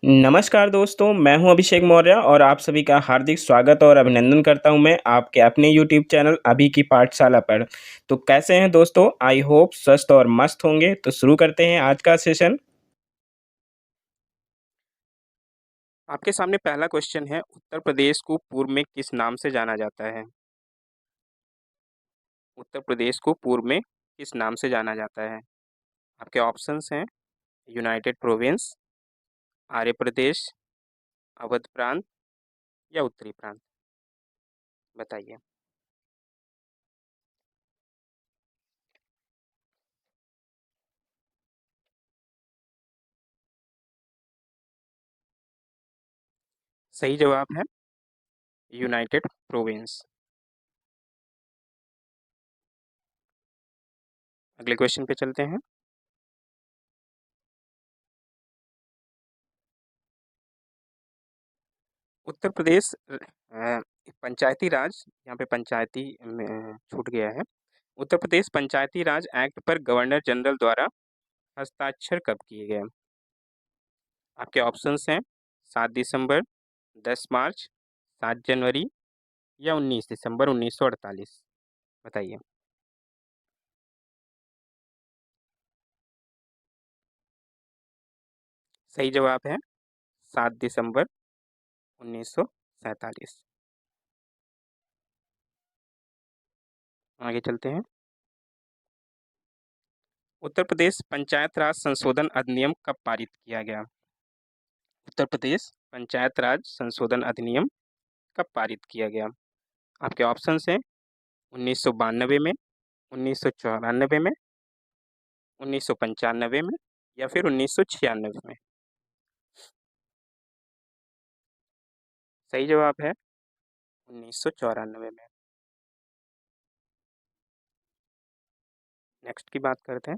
नमस्कार दोस्तों, मैं हूं अभिषेक मौर्य और आप सभी का हार्दिक स्वागत और अभिनंदन करता हूं मैं आपके अपने यूट्यूब चैनल अभी की पाठशाला पर। तो कैसे हैं दोस्तों? आई होप स्वस्थ और मस्त होंगे। तो शुरू करते हैं आज का सेशन। आपके सामने पहला क्वेश्चन है, उत्तर प्रदेश को पूर्व में किस नाम से जाना जाता है? उत्तर प्रदेश को पूर्व में किस नाम से जाना जाता है? आपके ऑप्शंस हैं यूनाइटेड प्रोविंस, आर्य प्रदेश, अवध प्रांत या उत्तरी प्रांत। बताइए। सही जवाब है यूनाइटेड प्रोविंस। अगले क्वेश्चन पे चलते हैं। उत्तर प्रदेश पंचायती राज, यहाँ पे पंचायती में छूट गया है। उत्तर प्रदेश पंचायती राज एक्ट पर गवर्नर जनरल द्वारा हस्ताक्षर कब किए गए? आपके ऑप्शंस हैं 7 दिसंबर, 10 मार्च, 7 जनवरी या 19 दिसंबर 1948। बताइए। सही जवाब है 7 दिसंबर 1947। आगे चलते हैं। उत्तर प्रदेश पंचायत राज संशोधन अधिनियम कब पारित किया गया? उत्तर प्रदेश पंचायत राज संशोधन अधिनियम कब पारित किया गया? आपके ऑप्शंस हैं 1992 में, 1994 में, 1995 में या फिर 1996 में। सही जवाब है 1994 में। नेक्स्ट की बात करते हैं।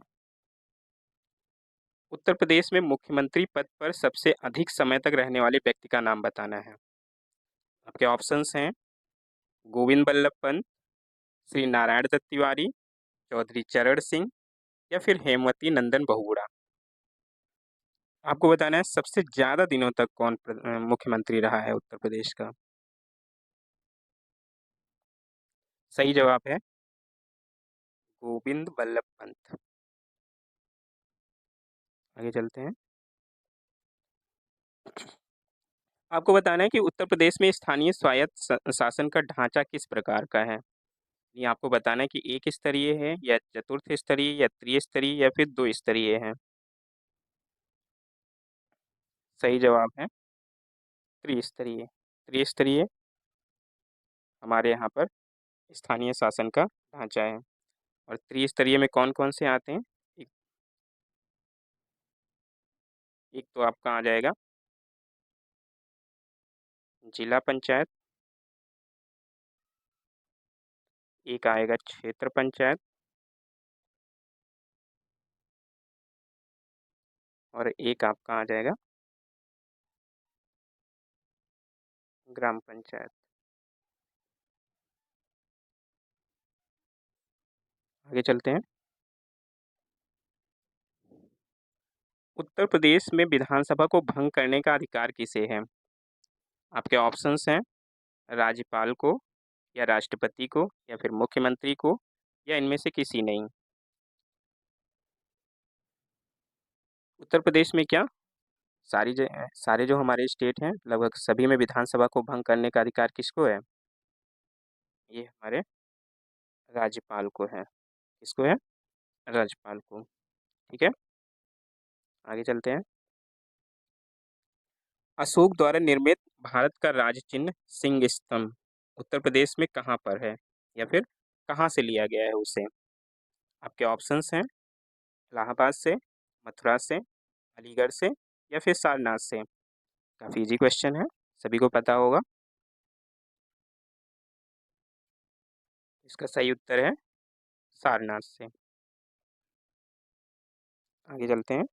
उत्तर प्रदेश में मुख्यमंत्री पद पर सबसे अधिक समय तक रहने वाले व्यक्ति का नाम बताना है। आपके ऑप्शंस हैं गोविंद बल्लभ पंत, श्री नारायण दत्त तिवारी, चौधरी चरण सिंह या फिर हेमवती नंदन बहुगुणा। आपको बताना है सबसे ज्यादा दिनों तक कौन मुख्यमंत्री रहा है उत्तर प्रदेश का। सही जवाब है गोविंद बल्लभ पंत। आगे चलते हैं। आपको बताना है कि उत्तर प्रदेश में स्थानीय स्वायत्त शासन का ढांचा किस प्रकार का है। ये आपको बताना है कि एक स्तरीय है या चतुर्थ स्तरीय या त्रिस्तरीय या फिर दो स्तरीय है। सही जवाब है त्रिस्तरीय। त्रिस्तरीय हमारे यहाँ पर स्थानीय शासन का ढांचा है। और त्रिस्तरीय में कौन कौन से आते हैं? एक, एक तो आपका आ जाएगा जिला पंचायत, एक आएगा क्षेत्र पंचायत और एक आपका आ जाएगा ग्राम पंचायत। आगे चलते हैं। उत्तर प्रदेश में विधानसभा को भंग करने का अधिकार किसे है? आपके ऑप्शंस हैं राज्यपाल को या राष्ट्रपति को या फिर मुख्यमंत्री को या इनमें से किसी नहीं। उत्तर प्रदेश में क्या सारे जो हमारे स्टेट हैं लगभग सभी में विधानसभा को भंग करने का अधिकार किसको है? ये हमारे राज्यपाल को है। किसको है? राज्यपाल को। ठीक है। आगे चलते हैं। अशोक द्वारा निर्मित भारत का राज चिन्ह सिंह स्तंभ उत्तर प्रदेश में कहाँ पर है या फिर कहाँ से लिया गया है उसे? आपके ऑप्शंस हैं इलाहाबाद से, मथुरा से, अलीगढ़ से या फिर सारनाथ से। काफ़ी इजी क्वेश्चन है, सभी को पता होगा। इसका सही उत्तर है सारनाथ से। आगे चलते हैं।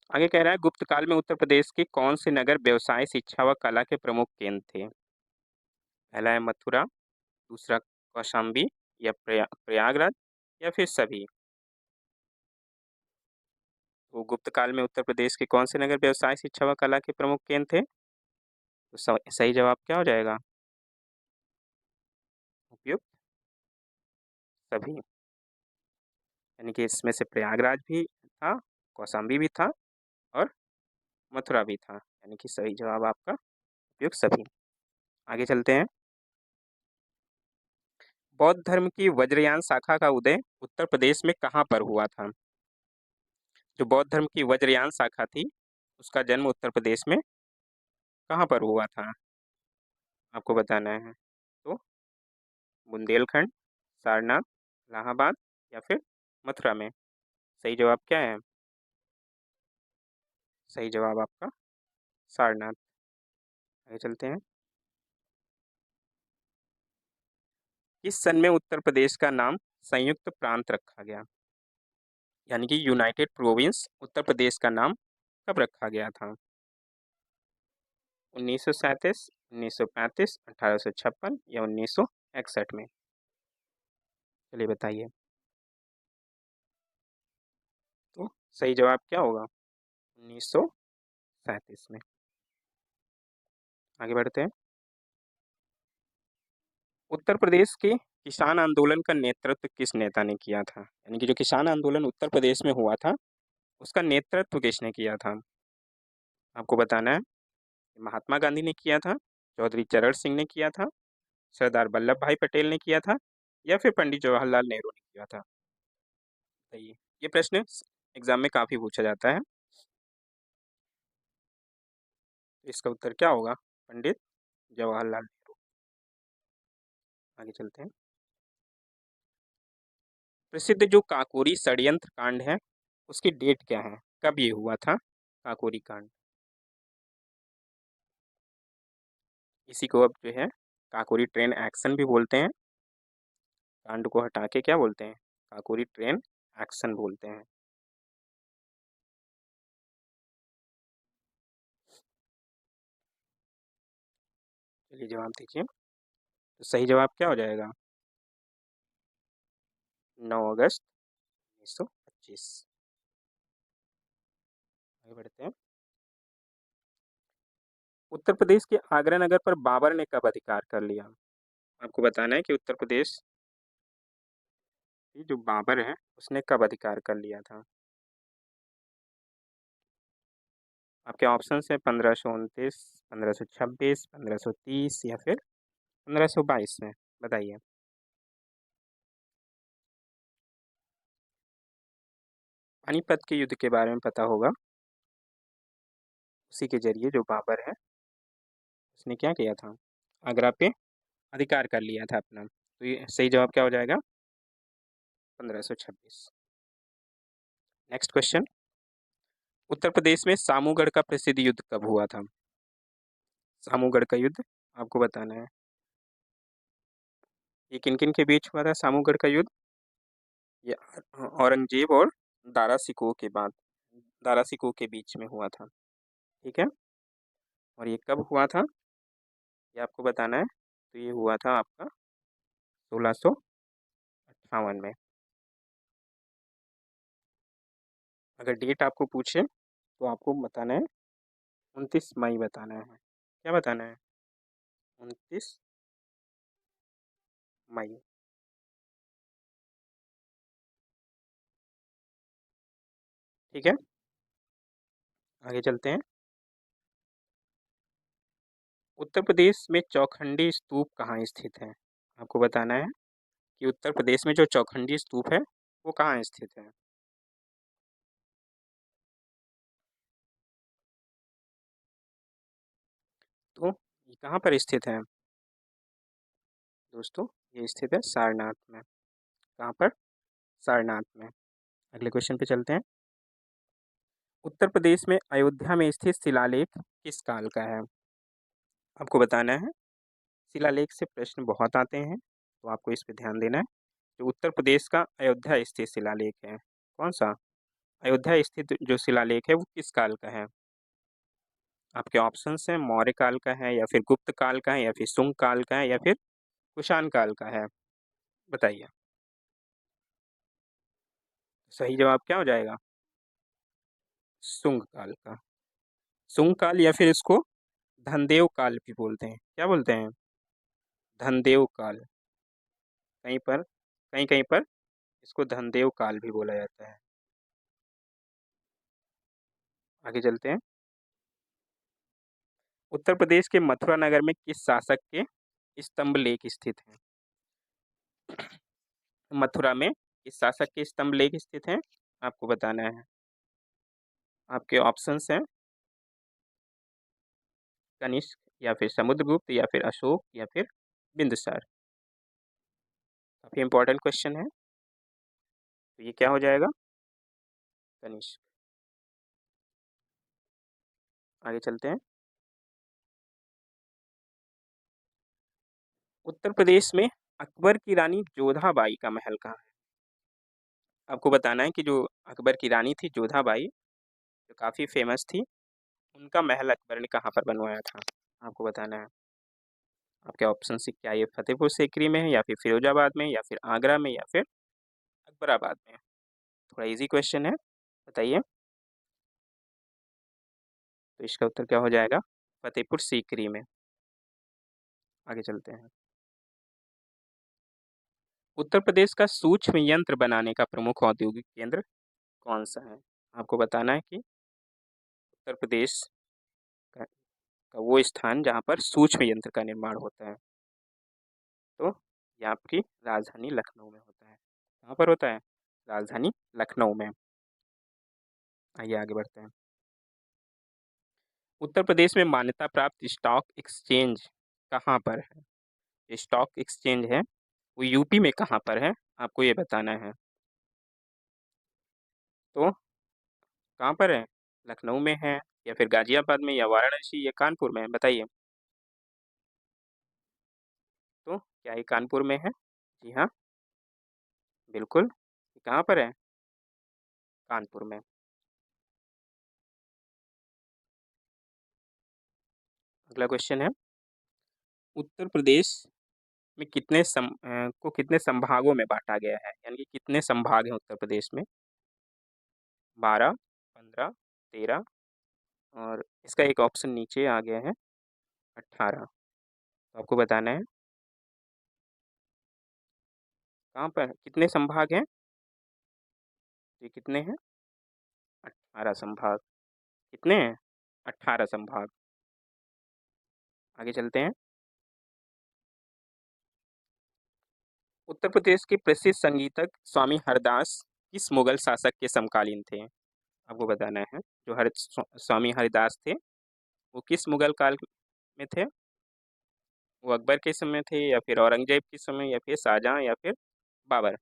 आगे कह रहा है गुप्त काल में उत्तर प्रदेश के कौन से नगर व्यवसाय, शिक्षा व कला के प्रमुख केंद्र थे? पहला है मथुरा, दूसरा कौशाम्बी या प्रयागराज या फिर सभी। तो गुप्त काल में उत्तर प्रदेश के कौन से नगर व्यवसाय, शिक्षा व कला के प्रमुख केंद्र थे? तो सही जवाब क्या हो जाएगा? उपयुक्त सभी। यानी कि इसमें से प्रयागराज भी था, कौशाम्बी भी था और मथुरा भी था। यानी कि सही जवाब आपका उपयुक्त सभी। आगे चलते हैं। बौद्ध धर्म की वज्रयान शाखा का उदय उत्तर प्रदेश में कहाँ पर हुआ था? जो बौद्ध धर्म की वज्रयान शाखा थी, उसका जन्म उत्तर प्रदेश में कहाँ पर हुआ था? आपको बताना है। तो बुंदेलखंड, सारनाथ, इलाहाबाद या फिर मथुरा में। सही जवाब क्या है? सही जवाब आपका सारनाथ। आगे चलते हैं। किस सन में उत्तर प्रदेश का नाम संयुक्त प्रांत रखा गया? यानी कि यूनाइटेड प्रोविंस उत्तर प्रदेश का नाम कब रखा गया था? 1937, 1935, 1856 या 1961 में? चलिए बताइए। तो सही जवाब क्या होगा? 1937 में। आगे बढ़ते हैं। उत्तर प्रदेश के किसान आंदोलन का नेतृत्व किस नेता ने किया था? यानी कि जो किसान आंदोलन उत्तर प्रदेश में हुआ था, उसका नेतृत्व किसने किया था? आपको बताना है। महात्मा गांधी ने किया था, चौधरी चरण सिंह ने किया था, सरदार वल्लभ भाई पटेल ने किया था या फिर पंडित जवाहरलाल नेहरू ने किया था? सही है। ये प्रश्न एग्जाम में काफी पूछा जाता है। तो इसका उत्तर क्या होगा? पंडित जवाहरलाल नेहरू। आगे चलते हैं। प्रसिद्ध जो काकोरी षड्यंत्र कांड है, उसकी डेट क्या है? कब ये हुआ था काकोरी कांड? इसी को अब जो है काकोरी ट्रेन एक्शन भी बोलते हैं। कांड को हटा के क्या बोलते हैं? काकोरी ट्रेन एक्शन बोलते हैं। चलिए जवाब दीजिए। तो सही जवाब क्या हो जाएगा? 9 अगस्त 1925। आगे बढ़ते हैं। उत्तर प्रदेश के आगरा नगर पर बाबर ने कब अधिकार कर लिया? आपको बताना है कि उत्तर प्रदेश की जो बाबर है, उसने कब अधिकार कर लिया था? आपके ऑप्शन है 1529, 1526, 1530 या फिर 1522 में। बताइए। पानीपत के युद्ध के बारे में पता होगा। उसी के जरिए जो बाबर है, उसने क्या किया था? आगरा पे अधिकार कर लिया था अपना। तो ये सही जवाब क्या हो जाएगा? 1526। Next question. उत्तर प्रदेश में सामूगढ़ का प्रसिद्ध युद्ध कब हुआ था? सामूगढ़ का युद्ध आपको बताना है। ये किन किन के बीच हुआ था सामूगढ़ का युद्ध? ये औरंगजेब और दारा सिकोह के बाद, दारा सिकोह के बीच में हुआ था। ठीक है। और ये कब हुआ था? ये आपको बताना है। तो ये हुआ था आपका 1658 में। अगर डेट आपको पूछे तो आपको बताना है 29 मई बताना है। क्या बताना है? 29 मई। ठीक है। आगे चलते हैं। उत्तर प्रदेश में चौखंडी स्तूप कहाँ स्थित है? आपको बताना है कि उत्तर प्रदेश में जो चौखंडी स्तूप है, वो कहाँ स्थित है? तो ये कहाँ पर स्थित है दोस्तों? ये स्थित है सारनाथ में। कहाँ पर? सारनाथ में। अगले क्वेश्चन पे चलते हैं। उत्तर प्रदेश में अयोध्या में स्थित शिलालेख किस काल का है? आपको बताना है। शिलालेख से प्रश्न बहुत आते हैं, तो आपको इस पे ध्यान देना है। जो उत्तर प्रदेश का अयोध्या स्थित शिलालेख है, कौन सा? अयोध्या स्थित जो शिलालेख है, वो किस काल का है? आपके ऑप्शंस हैं, मौर्य काल का है या फिर गुप्त काल का है या फिर शुंग काल का है या फिर कुषाण काल का है? बताइए। सही जवाब क्या हो जाएगा? शुंग काल का। शुंग काल या फिर इसको धनदेव काल भी बोलते हैं। क्या बोलते हैं? धनदेव काल। कहीं पर कहीं कहीं पर इसको धनदेव काल भी बोला जाता है। आगे चलते हैं। उत्तर प्रदेश के मथुरा नगर में किस शासक के स्तंभ लेख स्थित हैं? मथुरा में किस शासक के स्तंभ लेख स्थित हैं? आपको बताना है। आपके ऑप्शंस हैं कनिष्क या फिर समुद्रगुप्त या फिर अशोक या फिर बिंदुसार। काफी इंपॉर्टेंट क्वेश्चन है। तो ये क्या हो जाएगा? कनिष्क। आगे चलते हैं। उत्तर प्रदेश में अकबर की रानी जोधाबाई का महल कहाँ है? आपको बताना है कि जो अकबर की रानी थी जोधाबाई, जो काफी फेमस थी, उनका महल अकबर ने कहाँ पर बनवाया था? आपको बताना है। आपके ऑप्शन से क्या ये फतेहपुर सीकरी में है या फिर फिरोजाबाद में या फिर आगरा में या फिर अकबराबाद में? थोड़ा इजी क्वेश्चन है, बताइए। तो इसका उत्तर क्या हो जाएगा? फतेहपुर सीकरी में। आगे चलते हैं। उत्तर प्रदेश का सूक्ष्म यंत्र बनाने का प्रमुख औद्योगिक केंद्र कौन सा है? आपको बताना है कि उत्तर प्रदेश का वो स्थान जहाँ पर सूक्ष्म यंत्र का निर्माण होता है। तो ये आपकी राजधानी लखनऊ में होता है। कहाँ पर होता है? राजधानी लखनऊ में। आइए आगे बढ़ते हैं। उत्तर प्रदेश में मान्यता प्राप्त स्टॉक एक्सचेंज कहाँ पर है? ये स्टॉक एक्सचेंज है वो यूपी में कहाँ पर है? आपको ये बताना है। तो कहाँ पर है? लखनऊ में है या फिर गाजियाबाद में या वाराणसी या कानपुर में है? बताइए। तो क्या ये कानपुर में है? जी हाँ, बिल्कुल। ये कहाँ पर है? कानपुर में। अगला क्वेश्चन है, उत्तर प्रदेश में को कितने संभागों में बांटा गया है? यानी कि कितने संभाग हैं उत्तर प्रदेश में? 12, 15, 13 और इसका एक ऑप्शन नीचे आ गया है 18। तो आपको बताना है कहाँ पर कितने संभाग हैं? ये कितने हैं? 18 संभाग। कितने हैं? 18 संभाग। आगे चलते हैं। उत्तर प्रदेश के प्रसिद्ध संगीतक स्वामी हरदास किस मुगल शासक के समकालीन थे? आपको बताना है। जो स्वामी हरिदास थे वो किस मुगल काल में थे? वो अकबर के समय थे या फिर औरंगजेब के समय या फिर शाहजहां या फिर बाबर?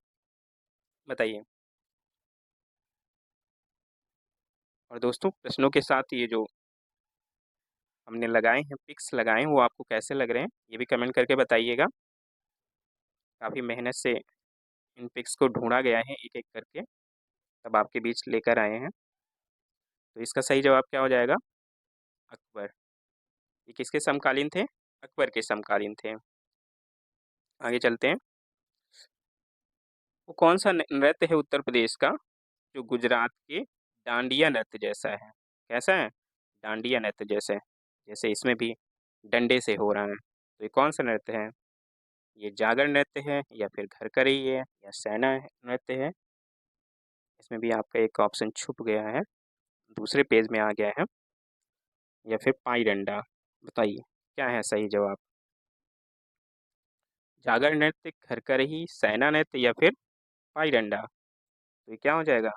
बताइए। और दोस्तों प्रश्नों के साथ ये जो हमने लगाए हैं पिक्स लगाए हैं वो आपको कैसे लग रहे हैं ये भी कमेंट करके बताइएगा। काफ़ी मेहनत से इन पिक्स को ढूंढा गया है एक एक करके, तब आपके बीच लेकर आए हैं। तो इसका सही जवाब क्या हो जाएगा? अकबर। ये किसके समकालीन थे? अकबर के समकालीन थे। आगे चलते हैं। वो कौन सा नृत्य है उत्तर प्रदेश का जो गुजरात के डांडिया नृत्य जैसा है? कैसा है? डांडिया नृत्य जैसे, जैसे इसमें भी डंडे से हो रहा है। तो ये कौन सा नृत्य है? ये जागर नृत्य है या फिर घर करई है या सेना नृत्य है? इसमें भी आपका एक ऑप्शन छुप गया है, दूसरे पेज में आ गया है, या फिर पाई डंडा। बताइए क्या है सही जवाब? जागर नृत्य, घर करही, सेना नृत्य या फिर पाई डंडा? तो ये क्या हो जाएगा?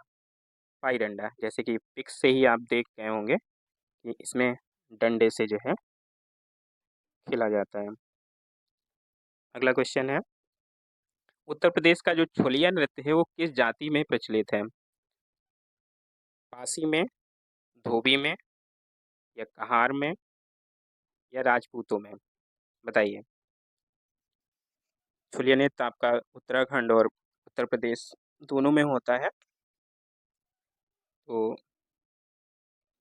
पाई डंडा। जैसे कि पिक्स से ही आप देख गए होंगे कि इसमें डंडे से जो है खेला जाता है। अगला क्वेश्चन है, उत्तर प्रदेश का जो छोलिया नृत्य है वो किस जाति में प्रचलित है? पासी में, धोबी में या कहार में या राजपूतों में? बताइए। छोलिया नृत्य आपका उत्तराखंड और उत्तर प्रदेश दोनों में होता है। तो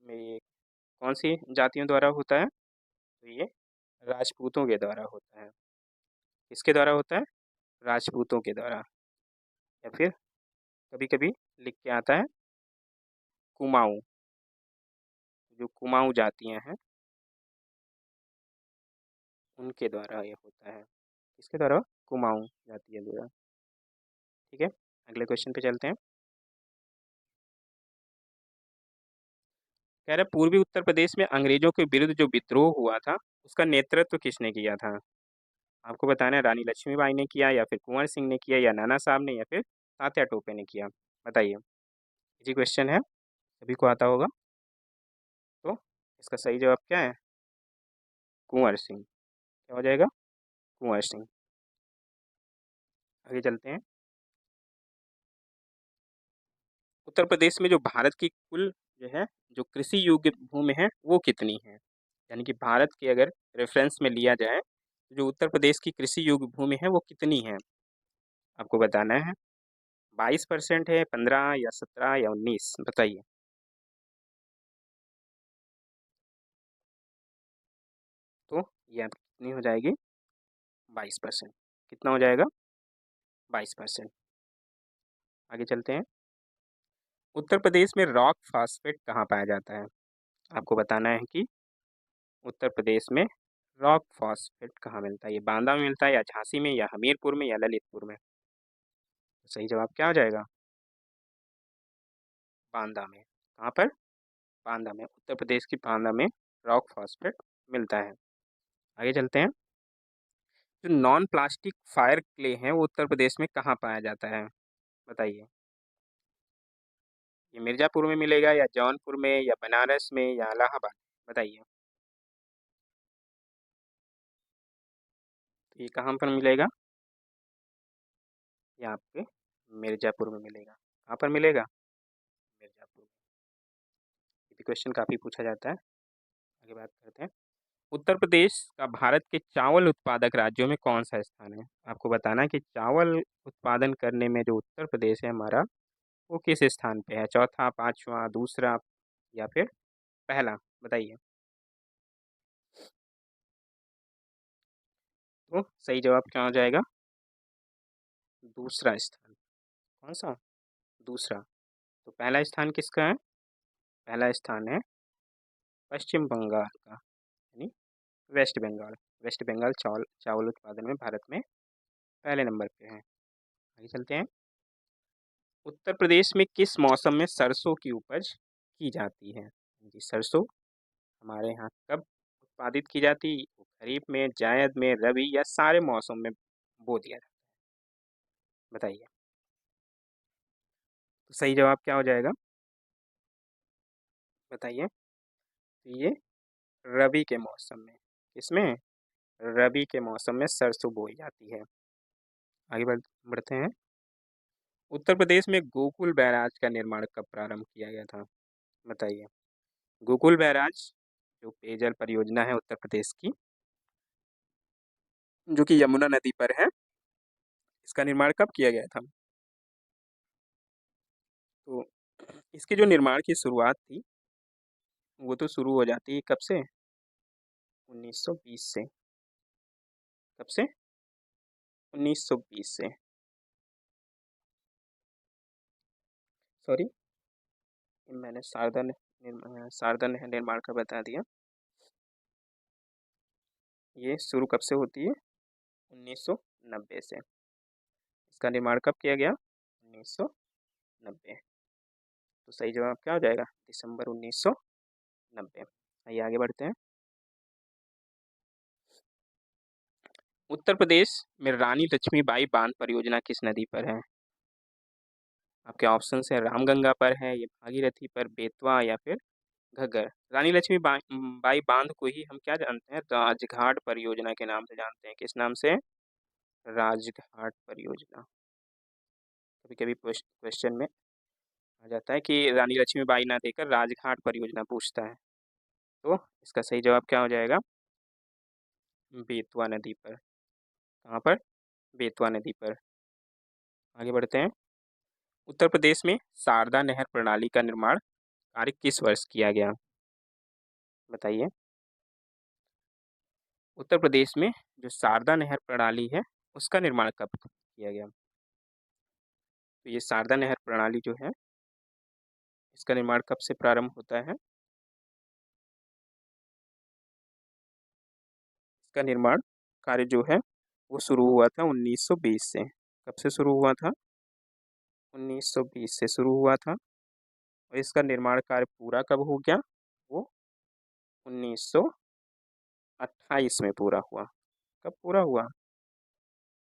ये कौन सी जातियों द्वारा होता है? तो ये राजपूतों के द्वारा होता है। किसके द्वारा होता है? राजपूतों के द्वारा। या फिर कभी कभी लिख के आता है कुमाऊं। जो कुमाऊँ जातियाँ हैं उनके द्वारा ये होता है। किसके द्वारा? कुमाऊँ जातीय द्वारा। ठीक है, अगले क्वेश्चन पे चलते हैं। कह रहा है पूर्वी उत्तर प्रदेश में अंग्रेजों के विरुद्ध जो विद्रोह हुआ था उसका नेतृत्व किसने किया था? आपको बताना है रानी लक्ष्मीबाई ने किया या फिर कुंवर सिंह ने किया या नाना साहब ने या फिर तात्या टोपे ने किया। बताइए। इजी क्वेश्चन है, सभी को आता होगा। तो इसका सही जवाब क्या है? कुंवर सिंह। क्या हो जाएगा? कुंवर सिंह। आगे चलते हैं। उत्तर प्रदेश में जो भारत की कुल जो है जो कृषि योग्य भूमि है वो कितनी है? यानी कि भारत के अगर रेफरेंस में लिया जाए तो जो उत्तर प्रदेश की कृषि योग्य भूमि है वो कितनी है? आपको बताना है। 22% है, 15 या 17 या 19? बताइए। तो ये आपकी कितनी हो जाएगी? 22%। कितना हो जाएगा? 22%। आगे चलते हैं। उत्तर प्रदेश में रॉक फॉस्फेट कहाँ पाया जाता है? आपको बताना है कि उत्तर प्रदेश में रॉक फॉस्फेट कहाँ मिलता है? ये बांदा में मिलता है या झांसी में या हमीरपुर में या ललितपुर में? तो सही जवाब क्या हो जाएगा? बांदा में। कहाँ पर? बांदा में। उत्तर प्रदेश की बांदा में रॉक फॉस्फेट मिलता है। आगे चलते हैं। जो नॉन प्लास्टिक फायर क्ले है वो उत्तर प्रदेश में कहाँ पाया जाता है? बताइए। ये मिर्ज़ापुर में मिलेगा या जौनपुर में या बनारस में या इलाहाबाद? बताइए। तो ये कहाँ पर मिलेगा? यहाँ पे मिर्ज़ापुर में मिलेगा। कहाँ पर मिलेगा? मिर्ज़ापुर में। ये भी क्वेश्चन काफ़ी पूछा जाता है। आगे बात करते हैं। उत्तर प्रदेश का भारत के चावल उत्पादक राज्यों में कौन-सा स्थान है? आपको बताना है कि चावल उत्पादन करने में जो उत्तर प्रदेश है हमारा, वो किस स्थान पे है? चौथा, 5वां, दूसरा या फिर पहला? बताइए। तो सही जवाब क्या हो जाएगा? दूसरा स्थान। कौन-सा? दूसरा। तो पहला स्थान किसका है? पहला स्थान है पश्चिम बंगाल का, यानी वेस्ट बंगाल। वेस्ट बंगाल चावल चावल उत्पादन में भारत में पहले नंबर पे है। आगे चलते हैं। उत्तर प्रदेश में किस मौसम में सरसों की उपज की जाती है? जी, सरसों हमारे यहाँ कब उत्पादित की जाती है? खरीफ में, जायद में, रबी या सारे मौसम में बो दिया जाता है? बताइए। तो सही जवाब क्या हो जाएगा? बताइए। तो ये रबी के मौसम में। किसमें? रबी के मौसम में सरसों बोई जाती है। आगे बढ़ते हैं। उत्तर प्रदेश में गोकुल बैराज का निर्माण कब प्रारंभ किया गया था? बताइए। गोकुल बैराज जो पेयजल परियोजना है उत्तर प्रदेश की, जो कि यमुना नदी पर है, इसका निर्माण कब किया गया था? तो इसके जो निर्माण की शुरुआत थी वो तो शुरू हो जाती है कब से? 1920 से। कब से? 1920 से। सॉरी, मैंने शारदा नहर निर्माण का बता दिया। ये शुरू कब से होती है? 1990 से। इसका निर्माण कब किया गया? 1990। तो सही जवाब क्या हो जाएगा? दिसंबर 1990। आइए आगे बढ़ते हैं। उत्तर प्रदेश में रानी लक्ष्मीबाई बांध परियोजना किस नदी पर है? आपके ऑप्शन है रामगंगा पर है, ये भागीरथी पर, बेतवा या फिर घग्गर। रानी लक्ष्मीबाई बाई बांध को ही हम क्या जानते हैं? राजघाट परियोजना के नाम से जानते हैं। किस नाम से? राजघाट परियोजना। कभी कभी क्वेश्चन में आ जाता है कि रानी लक्ष्मीबाई ना देकर राजघाट परियोजना पूछता है। तो इसका सही जवाब क्या हो जाएगा? बेतवा नदी पर। कहाँ पर? बेतवा नदी पर। आगे बढ़ते हैं। उत्तर प्रदेश में शारदा नहर प्रणाली का निर्माण कार्य किस वर्ष किया गया? बताइए। उत्तर प्रदेश में जो शारदा नहर प्रणाली है उसका निर्माण कब किया गया? तो ये शारदा नहर प्रणाली जो है इसका निर्माण कब से प्रारंभ होता है? इसका निर्माण कार्य जो है वो शुरू हुआ था 1920 से। कब से शुरू हुआ था? 1920 से शुरू हुआ था। और इसका निर्माण कार्य पूरा कब हो गया? वो 1928 में पूरा हुआ। कब पूरा हुआ?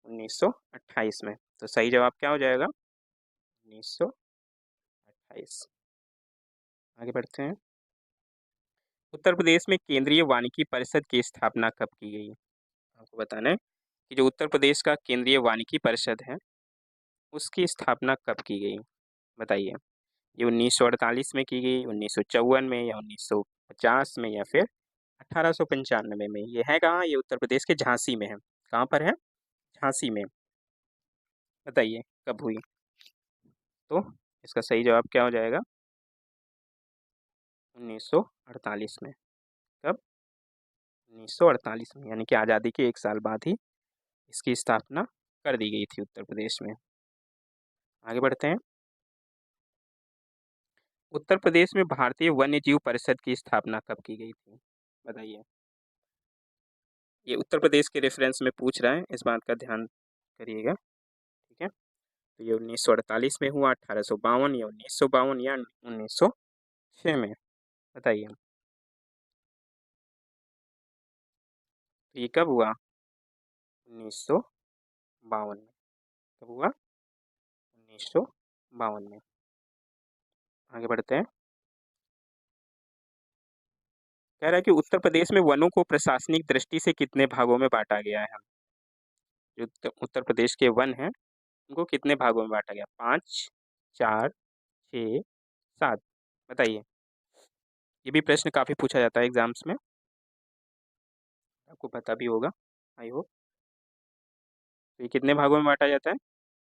1928 में। तो सही जवाब क्या हो जाएगा? 1928। आगे बढ़ते हैं। उत्तर प्रदेश में केंद्रीय वानिकी परिषद की स्थापना कब की गई? आपको बताना है कि जो उत्तर प्रदेश का केंद्रीय वानिकी परिषद है उसकी स्थापना कब की गई? बताइए। ये 1948 में की गई, 1954 में, या 1950 में, या फिर 1895 में? ये है कहाँ? ये उत्तर प्रदेश के झांसी में है। कहाँ पर है? झांसी में। बताइए कब हुई? तो इसका सही जवाब क्या हो जाएगा? 1948 में। कब? 1948 में, यानी कि आज़ादी के 1 साल बाद ही इसकी स्थापना कर दी गई थी उत्तर प्रदेश में। आगे बढ़ते हैं। उत्तर प्रदेश में भारतीय वन्य जीव परिषद की स्थापना कब की गई थी? बताइए। ये उत्तर प्रदेश के रेफरेंस में पूछ रहा है, इस बात का ध्यान करिएगा। ठीक है। तो ये 1948 में हुआ, 1852 या 1952 या 1906 में? बताइए। तो ये कब हुआ? 1952 में। कब हुआ? 1952 में। आगे बढ़ते हैं। कह रहा है कि उत्तर प्रदेश में वनों को प्रशासनिक दृष्टि से कितने भागों में बांटा गया है? जो उत्तर प्रदेश के वन हैं उनको कितने भागों में बांटा गया? 5, 4, 6, 7? बताइए। ये भी प्रश्न काफ़ी पूछा जाता है एग्जाम्स में, आपको पता भी होगा, आई होप। तो ये कितने भागों में बांटा जाता है?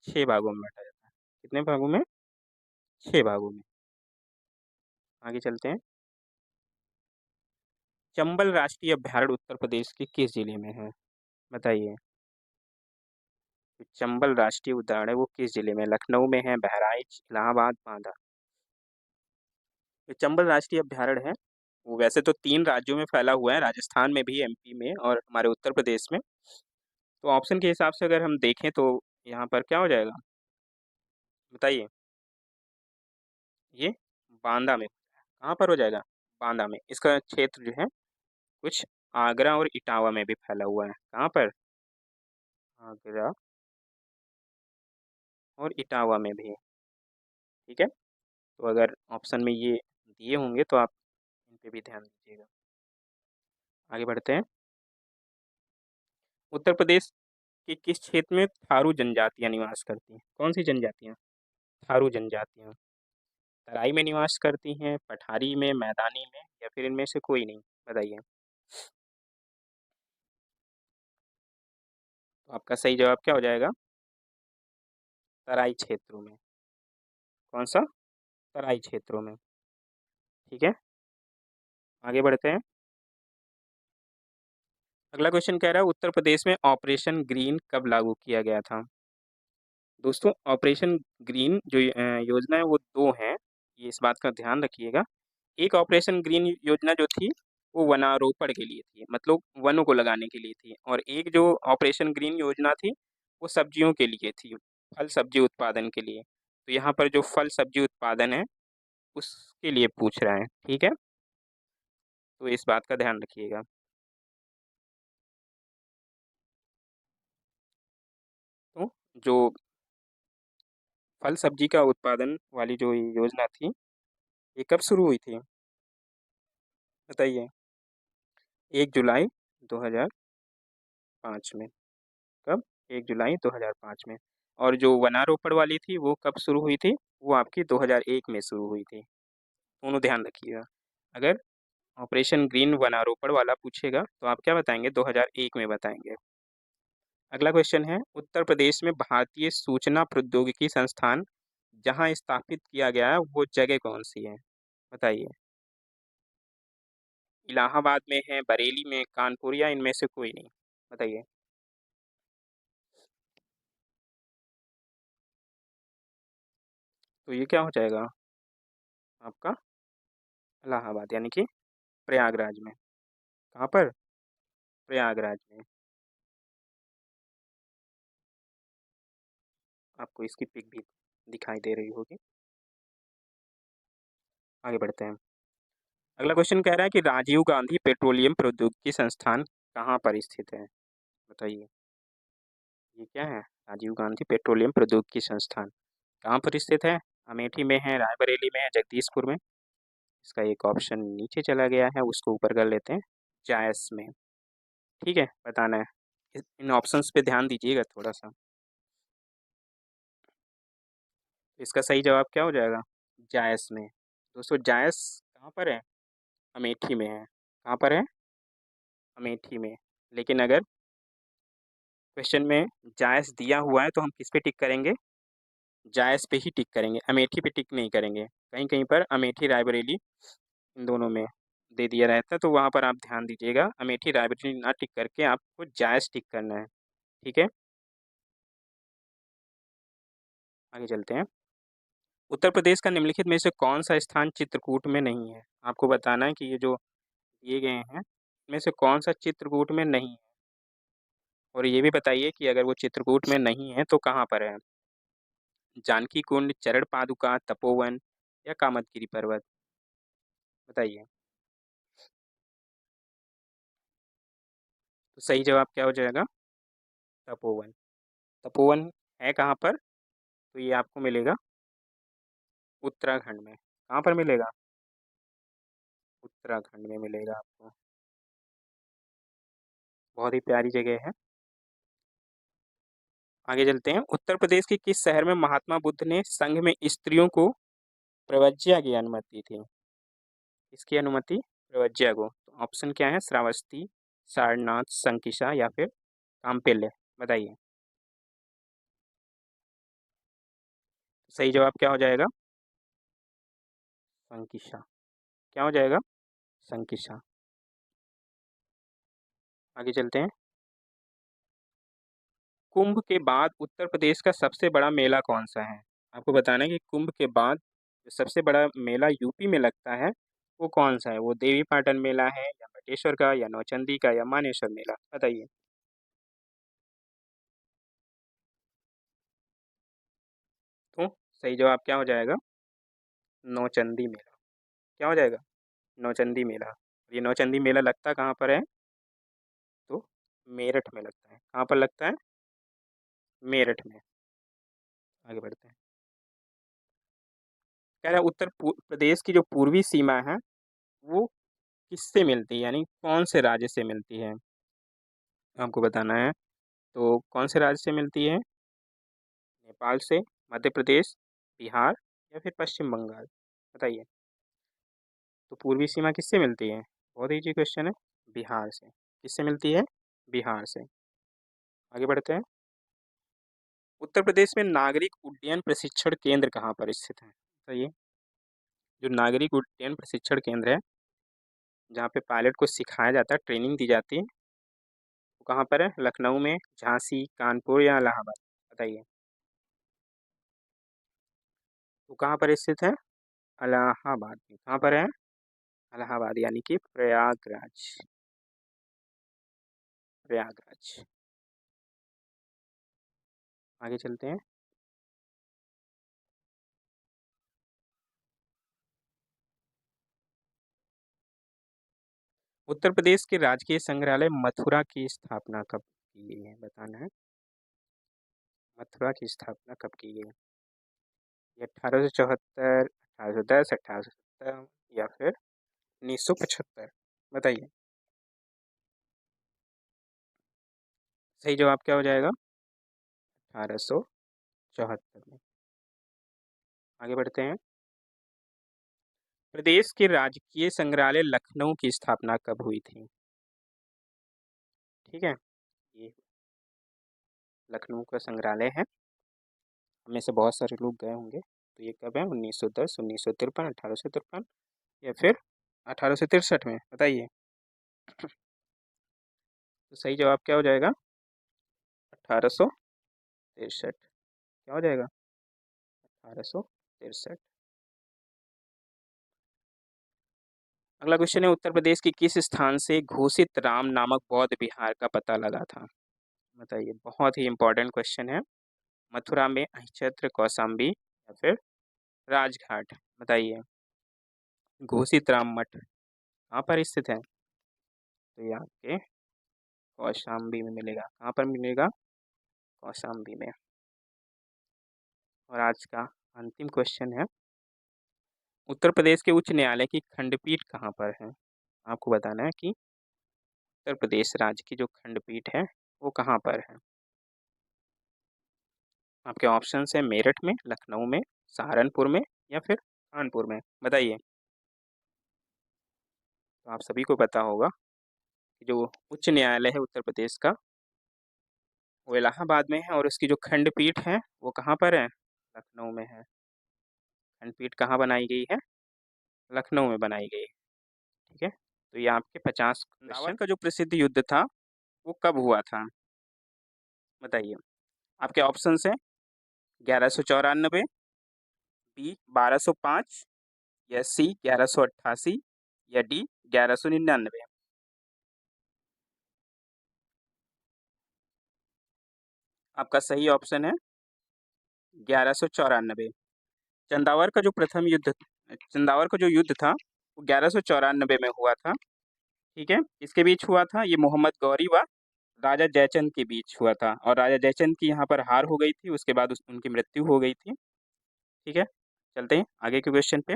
6 भागों में बांटा जाता है। कितने भागों में? 6 भागों में। आगे चलते हैं। चंबल राष्ट्रीय अभयारण्य उत्तर प्रदेश के किस जिले में है? बताइए। तो चंबल राष्ट्रीय उद्यान है वो किस जिले में? लखनऊ में है, बहराइच, इलाहाबाद, बांदा? तो चंबल राष्ट्रीय अभयारण्य है वो वैसे तो 3 राज्यों में फैला हुआ है, राजस्थान में भी, एमपी में, और हमारे उत्तर प्रदेश में। तो ऑप्शन के हिसाब से अगर हम देखें तो यहाँ पर क्या हो जाएगा? बताइए। ये बांदा में। कहाँ पर हो जाएगा? बांदा में। इसका क्षेत्र जो है कुछ आगरा और इटावा में भी फैला हुआ है। कहाँ पर? आगरा और इटावा में भी। ठीक है। तो अगर ऑप्शन में ये दिए होंगे तो आप इन पे भी ध्यान दीजिएगा। आगे बढ़ते हैं। उत्तर प्रदेश के किस क्षेत्र में थारू जनजातियां निवास करती हैं? कौन सी जनजातियां? थारू जनजातियां। तराई में निवास करती हैं, पठारी में, मैदानी में, या फिर इनमें से कोई नहीं? बताइए। तो आपका सही जवाब क्या हो जाएगा? तराई क्षेत्रों में। कौन सा? तराई क्षेत्रों में। ठीक है। आगे बढ़ते हैं। अगला क्वेश्चन कह रहा है उत्तर प्रदेश में ऑपरेशन ग्रीन कब लागू किया गया था? दोस्तों ऑपरेशन ग्रीन जो योजना है वो दो हैं, ये इस बात का ध्यान रखिएगा। एक ऑपरेशन ग्रीन योजना जो थी वो वनारोपण के लिए थी, मतलब वनों को लगाने के लिए थी, और एक जो ऑपरेशन ग्रीन योजना थी वो सब्जियों के लिए थी, फल सब्जी उत्पादन के लिए। तो यहाँ पर जो फल सब्जी उत्पादन है उसके लिए पूछ रहा है। ठीक है। तो इस बात का ध्यान रखिएगा। तो जो फल सब्जी का उत्पादन वाली जो ये योजना थी ये कब शुरू हुई थी? बताइए। 1 जुलाई 2005 में। कब? 1 जुलाई 2005 में। और जो वनारोपण वाली थी वो कब शुरू हुई थी? वो आपकी 2001 में शुरू हुई थी। दोनों ध्यान रखिएगा। अगर ऑपरेशन ग्रीन वनारोपण वाला पूछेगा तो आप क्या बताएंगे? 2001 में बताएंगे। अगला क्वेश्चन है उत्तर प्रदेश में भारतीय सूचना प्रौद्योगिकी संस्थान जहां स्थापित किया गया है वो जगह कौन सी है? बताइए। इलाहाबाद में है, बरेली में, कानपुर, या इनमें से कोई नहीं? बताइए। तो ये क्या हो जाएगा आपका? इलाहाबाद, यानी कि प्रयागराज में। कहाँ पर? प्रयागराज में। आपको इसकी पिक भी दिखाई दे रही होगी। आगे बढ़ते हैं। अगला क्वेश्चन कह रहा है कि राजीव गांधी पेट्रोलियम प्रौद्योगिकी संस्थान कहाँ पर स्थित है? बताइए, ये क्या है? राजीव गांधी पेट्रोलियम प्रौद्योगिकी संस्थान कहाँ पर स्थित है? अमेठी में है, रायबरेली में है, जगदीशपुर में? इसका एक ऑप्शन नीचे चला गया है, उसको ऊपर कर लेते हैं, जायस में। ठीक है, बताना है। इन ऑप्शंस पे ध्यान दीजिएगा थोड़ा सा। तो इसका सही जवाब क्या हो जाएगा? जायस में। दोस्तों, जायस कहाँ पर है? अमेठी में है। कहाँ पर है? अमेठी में। लेकिन अगर क्वेश्चन में जायस दिया हुआ है तो हम किस पे टिक करेंगे? जायस पे ही टिक करेंगे, अमेठी पे टिक नहीं करेंगे। कहीं कहीं पर अमेठी रायबरेली इन दोनों में दे दिया रहता है, तो वहाँ पर आप ध्यान दीजिएगा, अमेठी रायबरेली ना टिक करके आपको जायस टिक करना है। ठीक है, आगे चलते हैं। उत्तर प्रदेश का निम्नलिखित में से कौन सा स्थान चित्रकूट में नहीं है? आपको बताना है कि ये जो दिए गए हैं इनमें से कौन सा चित्रकूट में नहीं है, और ये भी बताइए कि अगर वो चित्रकूट में नहीं है तो कहाँ पर है? जानकी कुंड, चरण पादुका, तपोवन या कामदगिरि पर्वत? बताइए। तो सही जवाब क्या हो जाएगा? तपोवन। तपोवन है कहाँ पर? तो ये आपको मिलेगा उत्तराखंड में। कहाँ पर मिलेगा? उत्तराखंड में मिलेगा आपको। बहुत ही प्यारी जगह है। आगे चलते हैं। उत्तर प्रदेश के किस शहर में महात्मा बुद्ध ने संघ में स्त्रियों को प्रवज्या की अनुमति थी? इसकी अनुमति प्रवज्या को, तो ऑप्शन क्या है? श्रावस्ती, सारनाथ, संकिसा या फिर काम्पेल्य? बताइए। सही जवाब क्या हो जाएगा? संकिसा। क्या हो जाएगा? संकिसा। आगे चलते हैं। कुंभ के बाद उत्तर प्रदेश का सबसे बड़ा मेला कौन सा है? आपको बताना है कि कुंभ के बाद जो सबसे बड़ा मेला यूपी में लगता है वो कौन सा है? वो देवी पाटन मेला है, या बटेश्वर का, या नौचंदी का, या मानेश्वर मेला? बताइए। तो सही जवाब क्या हो जाएगा? नौचंदी मेला। क्या हो जाएगा? नौचंदी मेला। ये नौचंदी मेला लगता कहाँ पर है? तो मेरठ में लगता है। कहाँ पर लगता है? मेरठ में। आगे बढ़ते हैं। कह रहा है प्रदेश की जो पूर्वी सीमा है वो किससे मिलती है, यानी कौन से राज्य से मिलती है? आपको बताना है। तो कौन से राज्य से मिलती है? नेपाल से, मध्य प्रदेश, बिहार या फिर पश्चिम बंगाल? बताइए। तो पूर्वी सीमा किससे मिलती है? बहुत इजी क्वेश्चन है। बिहार से। किससे मिलती है? बिहार से। आगे बढ़ते हैं। उत्तर प्रदेश में नागरिक उड्डयन प्रशिक्षण केंद्र कहाँ पर स्थित है? बताइए। जो नागरिक उड्डयन प्रशिक्षण केंद्र है जहाँ पे पायलट को सिखाया जाता है, ट्रेनिंग दी जाती है, वो कहाँ पर है? लखनऊ में, झांसी, कानपुर या इलाहाबाद? बताइए। वो कहाँ पर स्थित है? इलाहाबाद में। कहाँ पर है? इलाहाबाद यानी कि प्रयागराज। प्रयागराज। आगे चलते हैं। उत्तर प्रदेश के राजकीय संग्रहालय मथुरा की स्थापना कब की गई है? बताना है। मथुरा की स्थापना कब की गई? ये 1874, 1810, 1870 या फिर 1975? बताइए। सही जवाब क्या हो जाएगा? 1874 में। आगे बढ़ते हैं। प्रदेश के राजकीय संग्रहालय लखनऊ की स्थापना कब हुई थी? ठीक है, ये लखनऊ का संग्रहालय है। हमें से बहुत सारे लोग गए होंगे। तो ये कब है? 1910, 1953, 1853 या फिर 1863 में? बताइए। तो सही जवाब क्या हो जाएगा? 1863। क्या हो जाएगा? 1863। अगला क्वेश्चन है, उत्तर प्रदेश के किस स्थान से घोषित राम नामक बौद्ध विहार का पता लगा था? बताइए, बहुत ही इंपॉर्टेंट क्वेश्चन है। मथुरा में, अहिच्छत्र, कौशाम्बी या फिर राजघाट? बताइए, घोषित राम मठ कहाँ पर स्थित है? तो ये आपके कौशाम्बी में मिलेगा। कहाँ पर मिलेगा? कौशाम्बी में। और आज का अंतिम क्वेश्चन है, उत्तर प्रदेश के उच्च न्यायालय की खंडपीठ कहाँ पर है? आपको बताना है कि उत्तर प्रदेश राज्य की जो खंडपीठ है वो कहाँ पर है। आपके ऑप्शंस है मेरठ में, लखनऊ में, सहारनपुर में या फिर कानपुर में? बताइए। तो आप सभी को पता होगा कि जो उच्च न्यायालय है उत्तर प्रदेश का वो इलाहाबाद में है, और उसकी जो खंडपीठ है वो कहाँ पर है? लखनऊ में है। खंडपीठ कहाँ बनाई गई है? लखनऊ में बनाई गई है। ठीक है, तो ये आपके 50 क्वेश्चन का जो प्रसिद्ध युद्ध था वो कब हुआ था? बताइए। आपके ऑप्शंस हैं 1194, बी 1205 या सी 1188 या डी 1199? आपका सही ऑप्शन है 1194। चंदावर का जो प्रथम युद्ध चंदावर का जो युद्ध था वो 1194 में हुआ था। ठीक है, इसके बीच हुआ था, ये मोहम्मद गौरी व राजा जयचंद के बीच हुआ था, और राजा जयचंद की यहाँ पर हार हो गई थी, उसके बाद उनकी मृत्यु हो गई थी। ठीक है, चलते हैं आगे के क्वेश्चन पे।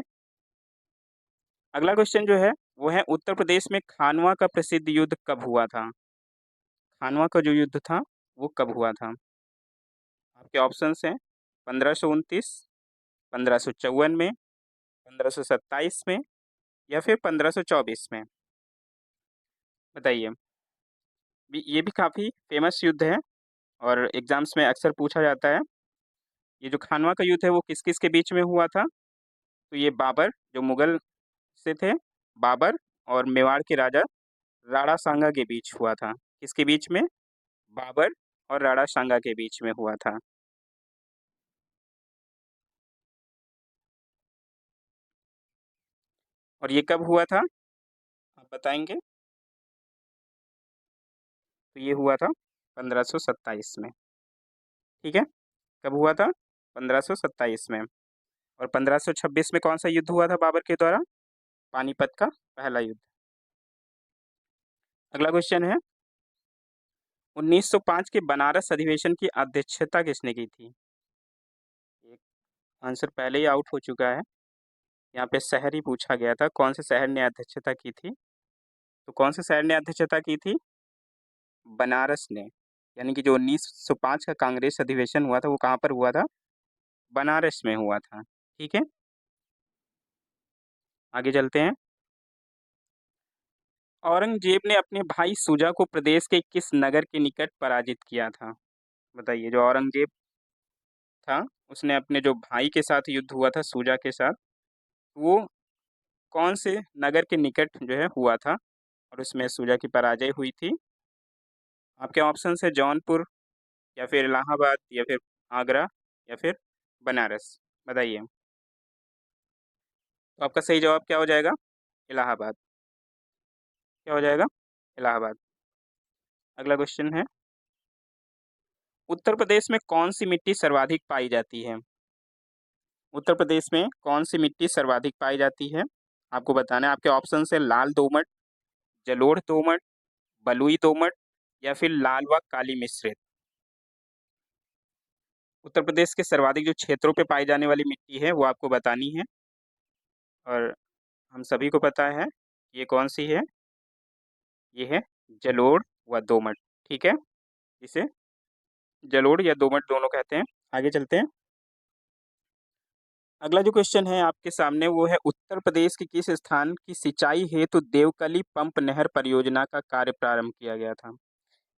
अगला क्वेश्चन जो है वो है, उत्तर प्रदेश में खानवा का प्रसिद्ध युद्ध कब हुआ था? खानवा का जो युद्ध था वो कब हुआ था? आपके ऑप्शंस हैं 1529, 1554 में, 1527 में या फिर 1524 में? बताइए। ये भी काफ़ी फेमस युद्ध है और एग्जाम्स में अक्सर पूछा जाता है। ये जो खानवा का युद्ध है वो किस किस के बीच में हुआ था? तो ये बाबर, जो मुगल से थे, बाबर और मेवाड़ के राजा राणा सांगा के बीच हुआ था। किसके बीच में? बाबर और राणा सांगा के बीच में हुआ था। और ये कब हुआ था, आप बताएंगे? तो ये हुआ था 1527 में। ठीक है, कब हुआ था? 1527 में। और 1526 में कौन सा युद्ध हुआ था बाबर के द्वारा? पानीपत का पहला युद्ध। अगला क्वेश्चन है, 1905 के बनारस अधिवेशन की अध्यक्षता किसने की थी? एक आंसर पहले ही आउट हो चुका है। यहाँ पे शहर ही पूछा गया था, कौन से शहर ने अध्यक्षता की थी? तो कौन से शहर ने अध्यक्षता की थी? बनारस ने। यानी कि जो 1905 का कांग्रेस अधिवेशन हुआ था वो कहाँ पर हुआ था? बनारस में हुआ था। ठीक है, आगे चलते हैं। औरंगजेब ने अपने भाई शुजा को प्रदेश के किस नगर के निकट पराजित किया था? बताइए। जो औरंगजेब था उसने अपने जो भाई के साथ युद्ध हुआ था, शुजा के साथ, वो कौन से नगर के निकट जो है हुआ था और उसमें शुजा की पराजय हुई थी? आपके ऑप्शन है जौनपुर या फिर इलाहाबाद या फिर आगरा या फिर बनारस? बताइए। तो आपका सही जवाब क्या हो जाएगा? इलाहाबाद। क्या हो जाएगा? इलाहाबाद। अगला क्वेश्चन है, उत्तर प्रदेश में कौन सी मिट्टी सर्वाधिक पाई जाती है? उत्तर प्रदेश में कौन सी मिट्टी सर्वाधिक पाई जाती है? आपको बताना है। आपके ऑप्शन है लाल दोमट, जलोढ़ दोमट, बलुई दोमट या फिर लाल व काली मिश्रित? उत्तर प्रदेश के सर्वाधिक जो क्षेत्रों पे पाई जाने वाली मिट्टी है वो आपको बतानी है, और हम सभी को पता है ये कौन सी है। ये है जलोढ़ व दोमट। ठीक है, इसे जलोढ़ या दोमट दोनों कहते हैं। आगे चलते हैं। अगला जो क्वेश्चन है आपके सामने वो है, उत्तर प्रदेश के किस स्थान की सिंचाई हेतु देवकली पंप नहर परियोजना का कार्य प्रारंभ किया गया था?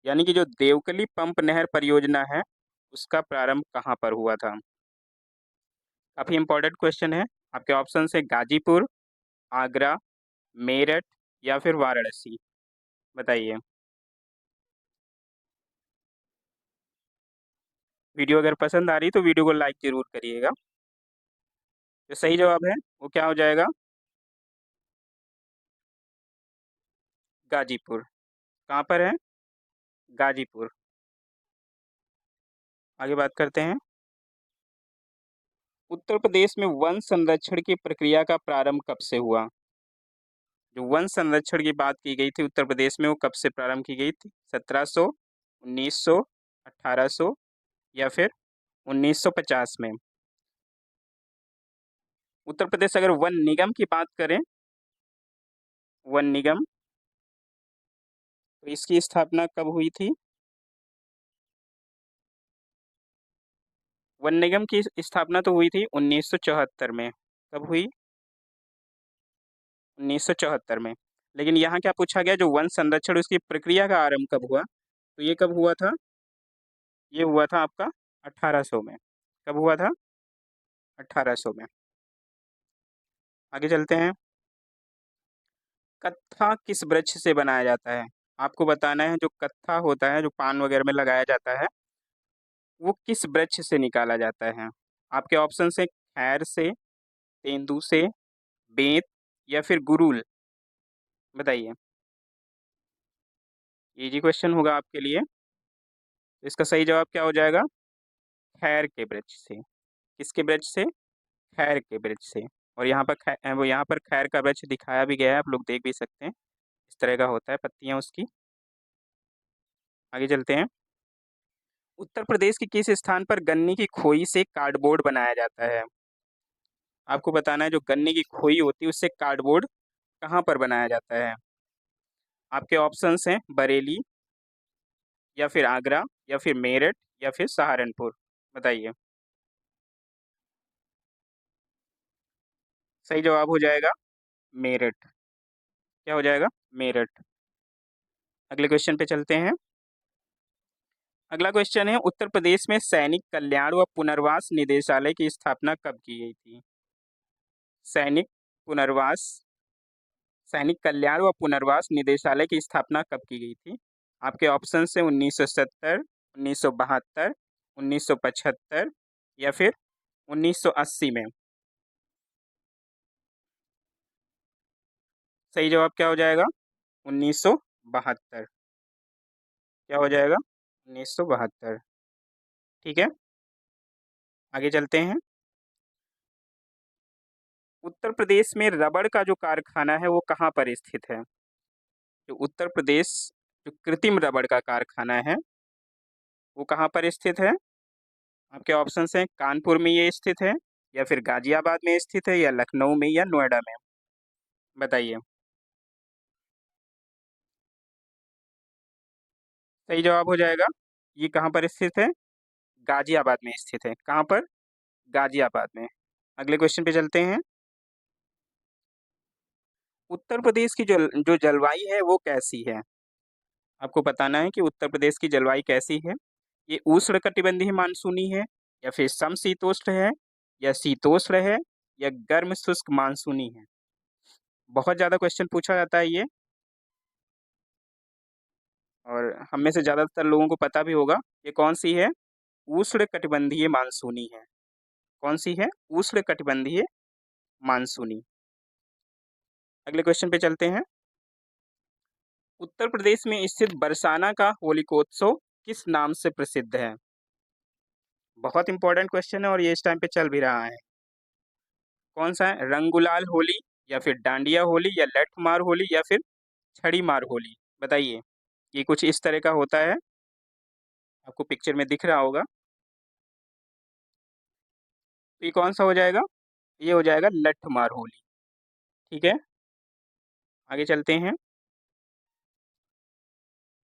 यानी कि जो देवकली पंप नहर परियोजना है उसका प्रारंभ कहाँ पर हुआ था? काफी इंपॉर्टेंट क्वेश्चन है। आपके ऑप्शन है गाजीपुर, आगरा, मेरठ या फिर वाराणसी? बताइए। वीडियो अगर पसंद आ रही तो वीडियो को लाइक जरूर करिएगा। जो सही जवाब है वो क्या हो जाएगा? गाजीपुर। कहाँ पर है? गाजीपुर। आगे बात करते हैं। उत्तर प्रदेश में वन संरक्षण की प्रक्रिया का प्रारंभ कब से हुआ? जो वन संरक्षण की बात की गई थी उत्तर प्रदेश में, वो कब से प्रारंभ की गई थी? 1700, 1900, 1800 या फिर 1950 में? उत्तर प्रदेश अगर वन निगम की बात करें, वन निगम, तो इसकी स्थापना कब हुई थी? वन निगम की स्थापना तो हुई थी 1974 में। कब हुई? 1974 में। लेकिन यहाँ क्या पूछा गया, जो वन संरक्षण उसकी प्रक्रिया का आरंभ कब हुआ? तो ये कब हुआ था? ये हुआ था आपका 1800 में। कब हुआ था? 1800 में। आगे चलते हैं। कत्था किस वृक्ष से बनाया जाता है? आपको बताना है। जो कत्था होता है, जो पान वगैरह में लगाया जाता है, वो किस वृक्ष से निकाला जाता है? आपके ऑप्शन है खैर से, तेंदू से, बेंत या फिर गुरूल। बताइए। इजी क्वेश्चन होगा आपके लिए। तो इसका सही जवाब क्या हो जाएगा? खैर के वृक्ष से। किसके वृक्ष से? खैर के वृक्ष से। और यहाँ पर वो यहाँ पर खैर का वृक्ष दिखाया भी गया है, आप लोग देख भी सकते हैं। इस तरह का होता है पत्तियां उसकी। आगे चलते हैं। उत्तर प्रदेश के किस स्थान पर गन्ने की खोई से कार्डबोर्ड बनाया जाता है? आपको बताना है। जो गन्ने की खोई होती है उससे कार्डबोर्ड कहाँ पर बनाया जाता है? आपके ऑप्शंस हैं बरेली या फिर आगरा या फिर मेरठ या फिर सहारनपुर। बताइए। सही जवाब हो जाएगा मेरठ। क्या हो जाएगा? मेरठ। अगले क्वेश्चन पे चलते हैं। अगला क्वेश्चन है, उत्तर प्रदेश में सैनिक कल्याण व पुनर्वास निदेशालय की स्थापना कब की गई थी? सैनिक पुनर्वास सैनिक कल्याण व पुनर्वास निदेशालय की स्थापना कब की गई थी? आपके ऑप्शन है 1970, 1972, 1975 या फिर 1980 में। सही जवाब क्या हो जाएगा? 1972। क्या हो जाएगा? 1972। ठीक है। आगे चलते हैं। उत्तर प्रदेश में रबड़ का जो कारखाना है वो कहाँ पर स्थित है? जो उत्तर प्रदेश जो कृत्रिम रबड़ का कारखाना है वो कहाँ पर स्थित है? आपके ऑप्शन हैं कानपुर में ये स्थित है या फिर गाजियाबाद में स्थित है या लखनऊ में या नोएडा में। बताइए। सही जवाब हो जाएगा। ये कहाँ पर स्थित है? गाजियाबाद में स्थित है। कहाँ पर? गाजियाबाद में। अगले क्वेश्चन पे चलते हैं। उत्तर प्रदेश की जो जलवायु है वो कैसी है? आपको बताना है कि उत्तर प्रदेश की जलवायु कैसी है। ये उष्णकटिबंधीय मानसूनी है या फिर समशीतोष्ण है या शीतोष्ण है या गर्म शुष्क मानसूनी है? बहुत ज़्यादा क्वेश्चन पूछा जाता है ये, और हम में से ज़्यादातर लोगों को पता भी होगा। ये कौन सी है? उष्णकटिबंधीय मानसूनी है। कौन सी है? उष्णकटिबंधीय मानसूनी। अगले क्वेश्चन पे चलते हैं। उत्तर प्रदेश में स्थित बरसाना का होलिकोत्सव किस नाम से प्रसिद्ध है? बहुत इंपॉर्टेंट क्वेश्चन है और ये इस टाइम पे चल भी रहा है। कौन सा है? रंग गुलाल होली या फिर डांडिया होली या लठमार होली या फिर छड़ी मार होली? बताइए। ये कुछ इस तरह का होता है, आपको पिक्चर में दिख रहा होगा। तो ये कौन सा हो जाएगा? ये हो जाएगा लठमार होली। ठीक है। आगे चलते हैं।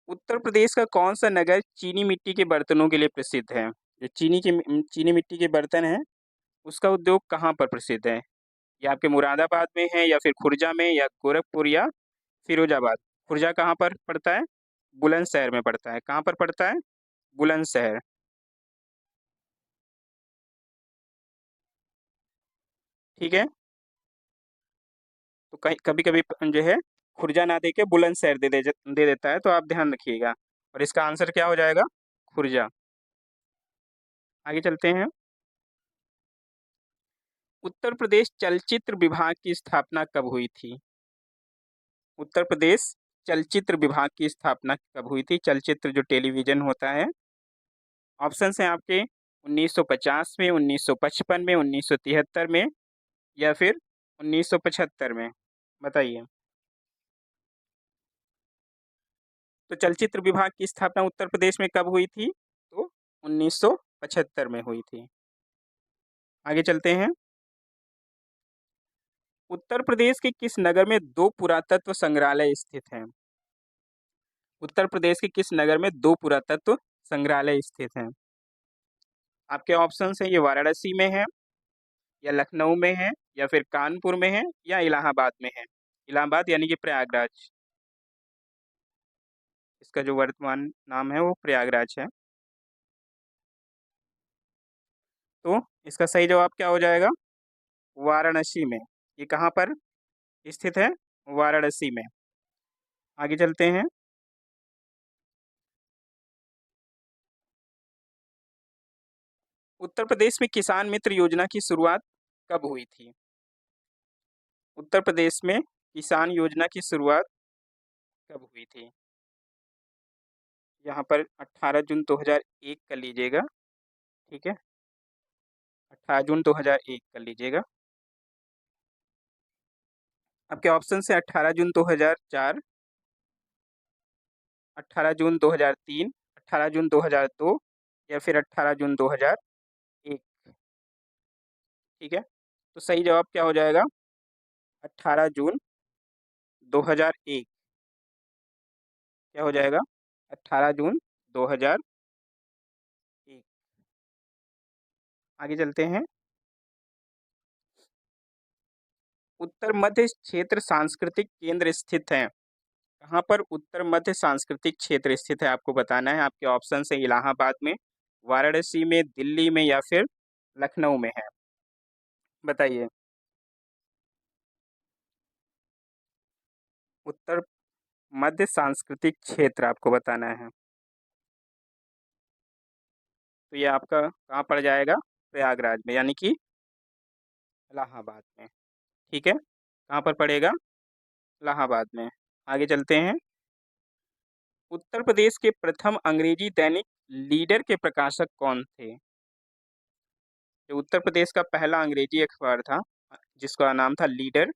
उत्तर प्रदेश का कौन सा नगर चीनी मिट्टी के बर्तनों के लिए प्रसिद्ध है? जो चीनी मिट्टी के बर्तन हैं उसका उद्योग कहाँ पर प्रसिद्ध है? ये आपके मुरादाबाद में है या फिर खुर्जा में या गोरखपुर या फिरोजाबाद? खुर्जा कहाँ पर पड़ता है? बुलंदशहर में पड़ता है। कहाँ पर पड़ता है? बुलंदशहर। ठीक है। तो कहीं कभी कभी जो है खुर्जा ना दे के बुलंदशहर दे देता है, तो आप ध्यान रखिएगा। और इसका आंसर क्या हो जाएगा? खुर्जा। आगे चलते हैं। उत्तर प्रदेश चलचित्र विभाग की स्थापना कब हुई थी? उत्तर प्रदेश चलचित्र विभाग की स्थापना कब हुई थी? चलचित्र जो टेलीविज़न होता है। ऑप्शंस हैं आपके 1950 में, 1955 में, 1973 में या फिर 1975 में। बताइए। तो चलचित्र विभाग की स्थापना उत्तर प्रदेश में कब हुई थी? तो 1975 में हुई थी। आगे चलते हैं। उत्तर प्रदेश के किस नगर में 2 पुरातत्व संग्रहालय स्थित हैं? उत्तर प्रदेश के किस नगर में 2 पुरातत्व संग्रहालय स्थित हैं? आपके ऑप्शंस हैं, ये वाराणसी में है या लखनऊ में है या फिर कानपुर में है या इलाहाबाद में है। इलाहाबाद यानी कि प्रयागराज। इसका जो वर्तमान नाम है वो प्रयागराज है। तो इसका सही जवाब क्या हो जाएगा? वाराणसी में। ये कहाँ पर स्थित है? वाराणसी में। आगे चलते हैं। उत्तर प्रदेश में किसान मित्र योजना की शुरुआत कब हुई थी? उत्तर प्रदेश में किसान योजना की शुरुआत कब हुई थी? यहाँ पर 18 जून 2001 कर लीजिएगा। ठीक है, 18 जून 2001 कर लीजिएगा। आपके ऑप्शन से 18 जून 2004, 18 जून 2003, 18 जून 2002 या फिर 18 जून 2001। ठीक है, तो सही जवाब क्या हो जाएगा? 18 जून 2001। क्या हो जाएगा? 18 जून 2001। आगे चलते हैं। उत्तर मध्य क्षेत्र सांस्कृतिक केंद्र स्थित है। कहाँ पर उत्तर मध्य सांस्कृतिक क्षेत्र स्थित है आपको बताना है। आपके ऑप्शन है इलाहाबाद में, वाराणसी में, दिल्ली में या फिर लखनऊ में है। बताइए। उत्तर मध्य सांस्कृतिक क्षेत्र आपको बताना है। तो ये आपका कहाँ पड़ जाएगा? प्रयागराज में, यानी कि इलाहाबाद में। ठीक है, कहाँ पर पड़ेगा? इलाहाबाद में। आगे चलते हैं। उत्तर प्रदेश के प्रथम अंग्रेजी दैनिक लीडर के प्रकाशक कौन थे? जो उत्तर प्रदेश का पहला अंग्रेजी अखबार था जिसका नाम था लीडर,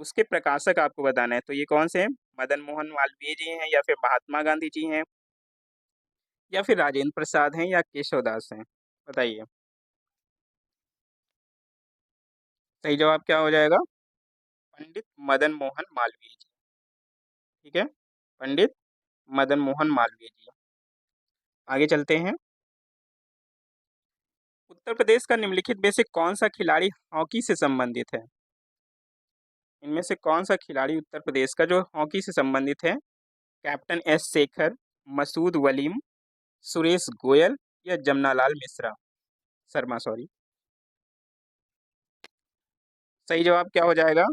उसके प्रकाशक आपको बताना है। तो ये कौन से हैं? मदन मोहन मालवीय जी हैं या फिर महात्मा गांधी जी हैं या फिर राजेंद्र प्रसाद हैं या केशव दास हैं। बताइए। सही जवाब क्या हो जाएगा? पंडित मदन मोहन मालवीय जी। ठीक है, पंडित मदन मोहन मालवीय जी। आगे चलते हैं। उत्तर प्रदेश का निम्नलिखित में से कौन सा खिलाड़ी हॉकी से संबंधित है? इनमें से कौन सा खिलाड़ी उत्तर प्रदेश का जो हॉकी से संबंधित है? कैप्टन एस शेखर, मसूद वलीम, सुरेश गोयल या जमनालाल मिश्रा शर्मा, सॉरी। सही जवाब क्या हो जाएगा?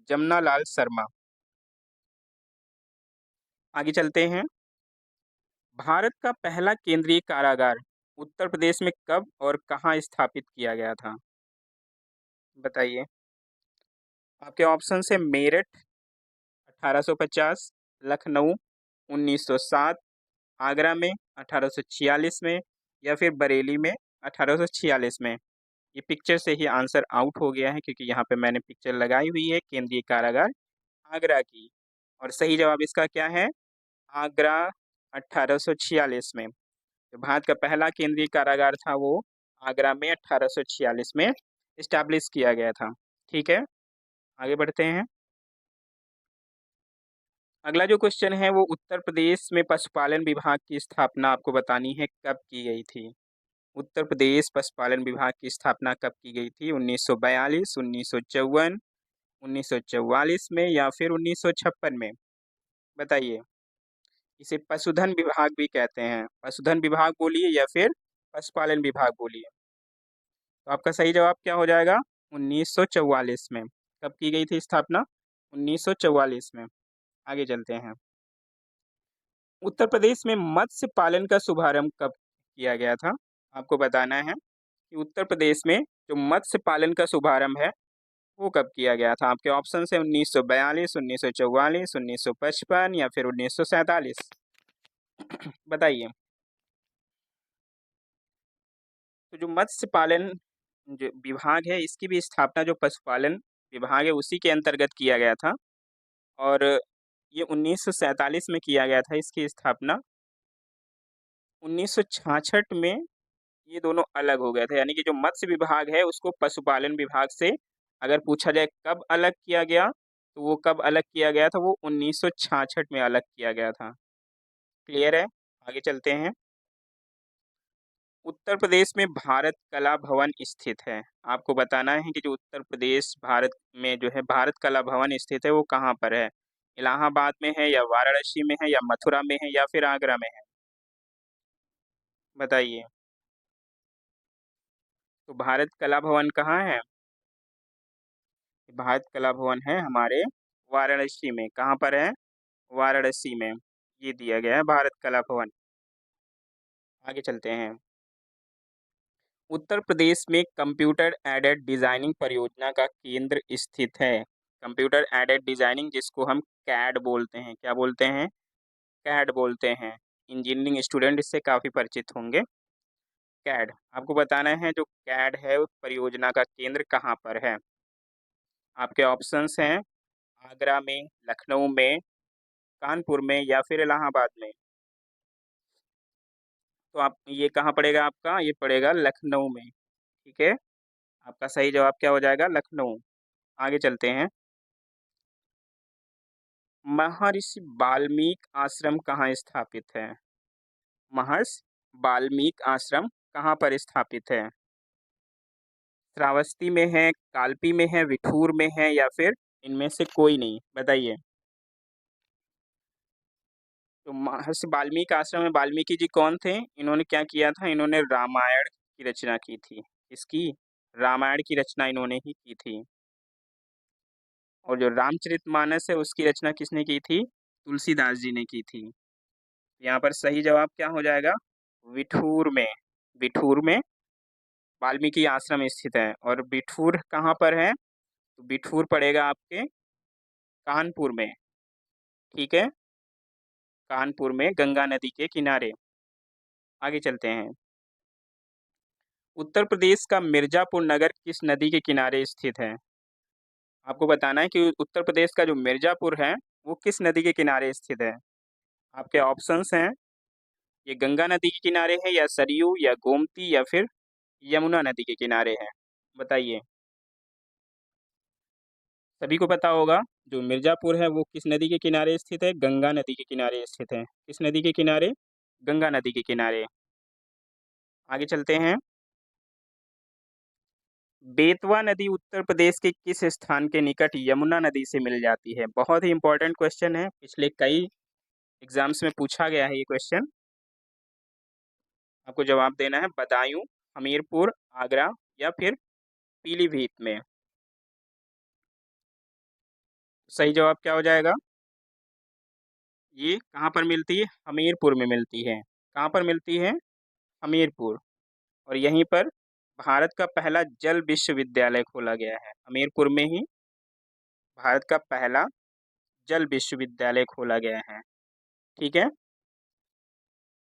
जमनालाल शर्मा। आगे चलते हैं। भारत का पहला केंद्रीय कारागार उत्तर प्रदेश में कब और कहाँ स्थापित किया गया था? बताइए। आपके ऑप्शन है मेरठ 1850, लखनऊ 1907, आगरा में 1846 में या फिर बरेली में 1846 में। ये पिक्चर से ही आंसर आउट हो गया है क्योंकि यहाँ पे मैंने पिक्चर लगाई हुई है केंद्रीय कारागार आगरा की। और सही जवाब इसका क्या है? आगरा 1846 में। जो भारत का पहला केंद्रीय कारागार था वो आगरा में 1846 में इस्टेब्लिश किया गया था। ठीक है, आगे बढ़ते हैं। अगला जो क्वेश्चन है वो उत्तर प्रदेश में पशुपालन विभाग की स्थापना आपको बतानी है कब की गई थी। उत्तर प्रदेश पशुपालन विभाग की स्थापना कब की गई थी? 1942, 1954, 1944 में या फिर 1956 में। बताइए। इसे पशुधन विभाग भी कहते हैं। पशुधन विभाग बोलिए या फिर पशुपालन विभाग बोलिए। तो आपका सही जवाब क्या हो जाएगा? 1944 में। कब की गई थी स्थापना? 1944 में। आगे चलते हैं। उत्तर प्रदेश में मत्स्य पालन का शुभारंभ कब किया गया था? आपको बताना है कि उत्तर प्रदेश में जो मत्स्य पालन का शुभारंभ है वो कब किया गया था? आपके ऑप्शन है 1942, 1944, 1955 या फिर 1947। बताइए। तो जो मत्स्य पालन जो विभाग है, इसकी भी स्थापना जो पशुपालन विभाग है उसी के अंतर्गत किया गया था। और ये 1947 में किया गया था इसकी स्थापना। 1966 में ये दोनों अलग हो गए थे, यानी कि जो मत्स्य विभाग है उसको पशुपालन विभाग से अगर पूछा जाए कब अलग किया गया, तो वो कब अलग किया गया था, वो 1966 में अलग किया गया था। क्लियर है? आगे चलते हैं। उत्तर प्रदेश में भारत कला भवन स्थित है। आपको बताना है कि जो उत्तर प्रदेश भारत में जो है भारत कला भवन स्थित है वो कहाँ पर है? इलाहाबाद में है या वाराणसी में है या मथुरा में है या फिर आगरा में है? बताइए। तो भारत कला भवन कहाँ है? भारत कला भवन है हमारे वाराणसी में। कहाँ पर है? वाराणसी में ये दिया गया है भारत कला भवन। आगे चलते हैं। उत्तर प्रदेश में कंप्यूटर एडेड डिजाइनिंग परियोजना का केंद्र स्थित है। कंप्यूटर एडेड डिजाइनिंग जिसको हम कैड बोलते हैं। क्या बोलते हैं? कैड बोलते हैं। इंजीनियरिंग स्टूडेंट इससे काफ़ी परिचित होंगे। कैड आपको बताना है जो कैड है उस परियोजना का केंद्र कहाँ पर है। आपके ऑप्शंस हैं आगरा में, लखनऊ में, कानपुर में या फिर इलाहाबाद में। तो आप ये कहाँ पड़ेगा? आपका ये पड़ेगा लखनऊ में। ठीक है, आपका सही जवाब क्या हो जाएगा? लखनऊ। आगे चलते हैं। महर्षि वाल्मीकि आश्रम कहाँ स्थापित है? महर्षि वाल्मीकि आश्रम कहाँ पर स्थापित है? श्रावस्ती में है, कालपी में है, विठूर में है या फिर इनमें से कोई नहीं? बताइए। तो महर्षि वाल्मीकि आश्रम में वाल्मीकि जी कौन थे? इन्होंने क्या किया था? इन्होंने रामायण की रचना की थी। इसकी रामायण की रचना इन्होंने ही की थी। और जो रामचरितमानस है उसकी रचना किसने की थी? तुलसीदास जी ने की थी। यहाँ पर सही जवाब क्या हो जाएगा? विठूर में। विठूर में वाल्मीकि आश्रम स्थित है। और बिठूर कहाँ पर है? तो बिठूर पड़ेगा आपके कानपुर में। ठीक है, कानपुर में गंगा नदी के किनारे। आगे चलते हैं। उत्तर प्रदेश का मिर्जापुर नगर किस नदी के किनारे स्थित है? आपको बताना है कि उत्तर प्रदेश का जो मिर्जापुर है वो किस नदी के किनारे स्थित है। आपके ऑप्शंस हैं ये गंगा नदी के किनारे है या सरयू या गोमती या फिर यमुना नदी के किनारे है। बताइए। सभी को पता होगा जो मिर्जापुर है वो किस नदी के किनारे स्थित है? गंगा नदी के किनारे स्थित है। किस नदी के किनारे? गंगा नदी के किनारे। आगे चलते हैं। बेतवा नदी उत्तर प्रदेश के किस स्थान के निकट यमुना नदी से मिल जाती है? बहुत ही इंपॉर्टेंट क्वेश्चन है, पिछले कई एग्जाम्स में पूछा गया है ये क्वेश्चन। आपको जवाब देना है बदायूं, हमीरपुर, आगरा या फिर पीलीभीत में। सही जवाब क्या हो जाएगा? ये कहाँ पर मिलती है? हमीरपुर में मिलती है। कहाँ पर मिलती है? हमीरपुर। और यहीं पर भारत का पहला जल विश्वविद्यालय खोला गया है। हमीरपुर में ही भारत का पहला जल विश्वविद्यालय खोला गया है। ठीक है,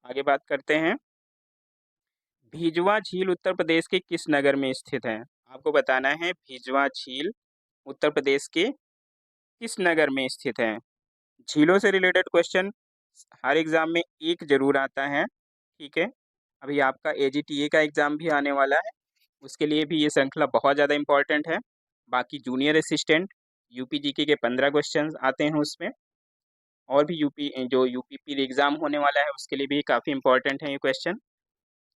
आगे बात करते हैं। भिजवा झील उत्तर प्रदेश के किस नगर में स्थित है? आपको बताना है भिजवा झील उत्तर प्रदेश के किस नगर में स्थित है। झीलों से रिलेटेड क्वेश्चन हर एग्जाम में एक जरूर आता है। ठीक है, अभी आपका एजीटीए का एग्जाम भी आने वाला है, उसके लिए भी ये श्रृंखला बहुत ज़्यादा इंपॉर्टेंट है। बाकी जूनियर असिस्टेंट यूपी जीके के 15 क्वेश्चन आते हैं उसमें। और भी यूपी जो यूपीपी एग्जाम होने वाला है उसके लिए भी काफ़ी इंपॉर्टेंट है ये क्वेश्चन।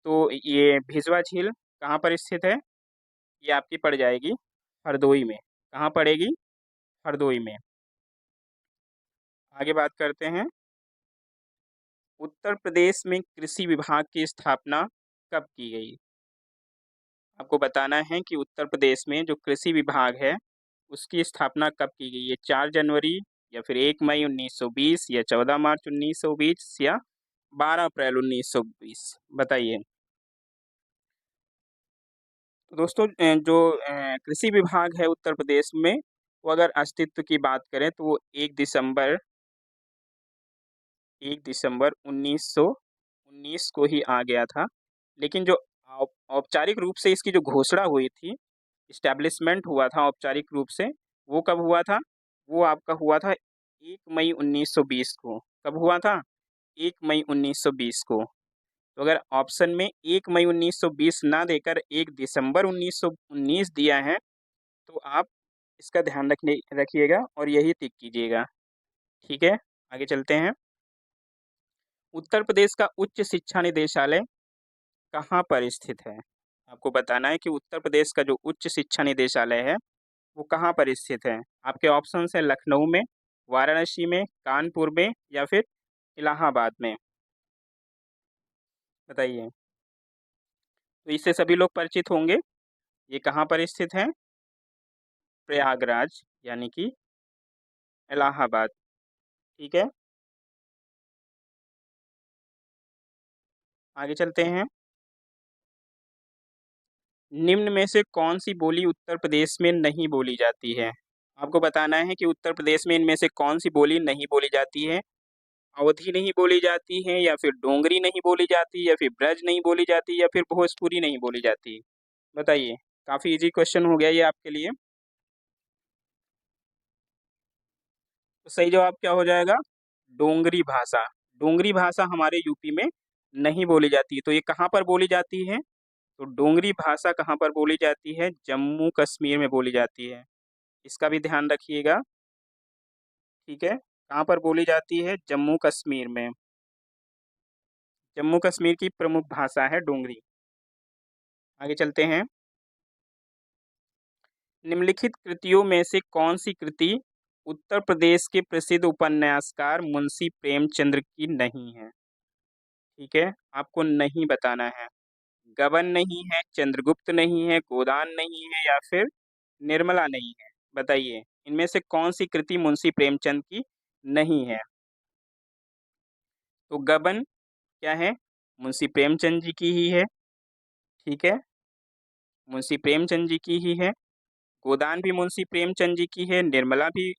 तो ये भिजवा झील कहाँ पर स्थित है? ये आपकी पड़ जाएगी हरदोई में। कहाँ पड़ेगी? हरदोई में। आगे बात करते हैं। उत्तर प्रदेश में कृषि विभाग की स्थापना कब की गई? आपको बताना है कि उत्तर प्रदेश में जो कृषि विभाग है उसकी स्थापना कब की गई है? 4 जनवरी या फिर 1 मई 1920 या 14 मार्च 1920 या 12 अप्रैल 1920? बताइए। तो दोस्तों जो कृषि विभाग है उत्तर प्रदेश में, वो अगर अस्तित्व की बात करें तो वो 1 दिसंबर 1919 को ही आ गया था। लेकिन जो औपचारिक रूप से इसकी जो घोषणा हुई थी, इस्टैब्लिशमेंट हुआ था औपचारिक रूप से, वो कब हुआ था? वो आपका हुआ था 1 मई 1920 को। कब हुआ था? 1 मई 1920 को। तो अगर ऑप्शन में 1 मई 1920 ना देकर 1 दिसंबर 1919 दिया है, तो आप इसका ध्यान रखिएगा और यही टिक कीजिएगा। ठीक है? आगे चलते हैं। उत्तर प्रदेश का उच्च शिक्षा निदेशालय कहाँ पर स्थित है? आपको बताना है कि उत्तर प्रदेश का जो उच्च शिक्षा निदेशालय है, वो कहाँ पर स्थित है? आपके ऑप्शंस हैं लखनऊ में, वाराणसी में, कानपुर में या फिर इलाहाबाद में। बताइए। तो इससे सभी लोग परिचित होंगे। ये कहाँ पर स्थित है? प्रयागराज यानी कि इलाहाबाद। ठीक है? आगे चलते हैं। निम्न में से कौन-सी बोली उत्तर प्रदेश में नहीं बोली जाती है? आपको बताना है कि उत्तर प्रदेश में इनमें से कौन-सी बोली नहीं बोली जाती है? अवधी नहीं बोली जाती है या फिर डोगरी नहीं बोली जाती या फिर ब्रज नहीं बोली जाती या फिर भोजपुरी नहीं बोली जाती? बताइए। काफ़ी ईज़ी क्वेश्चन हो गया ये आपके लिए। तो सही जवाब क्या हो जाएगा? डोंगरी भाषा। डोंगरी भाषा हमारे यूपी में नहीं बोली जाती है। तो ये कहाँ पर बोली जाती है? तो डोंगरी भाषा कहाँ पर बोली जाती है? जम्मू कश्मीर में बोली जाती है। इसका भी ध्यान रखिएगा। ठीक है? कहाँ पर बोली जाती है? जम्मू कश्मीर में। जम्मू कश्मीर की प्रमुख भाषा है डोंगरी। आगे चलते हैं। निम्नलिखित कृतियों में से कौन-सी कृति उत्तर प्रदेश के प्रसिद्ध उपन्यासकार मुंशी प्रेमचंद्र की नहीं है? ठीक है? आपको नहीं बताना है। गबन नहीं है, चंद्रगुप्त नहीं है, गोदान नहीं है या फिर निर्मला नहीं है। बताइए, इनमें से कौन-सी कृति मुंशी प्रेमचंद की नहीं है? तो गबन क्या है? मुंशी प्रेमचंद जी की ही है। ठीक है? मुंशी प्रेमचंद जी की ही है। गोदान भी मुंशी प्रेमचंद जी की है, निर्मला भी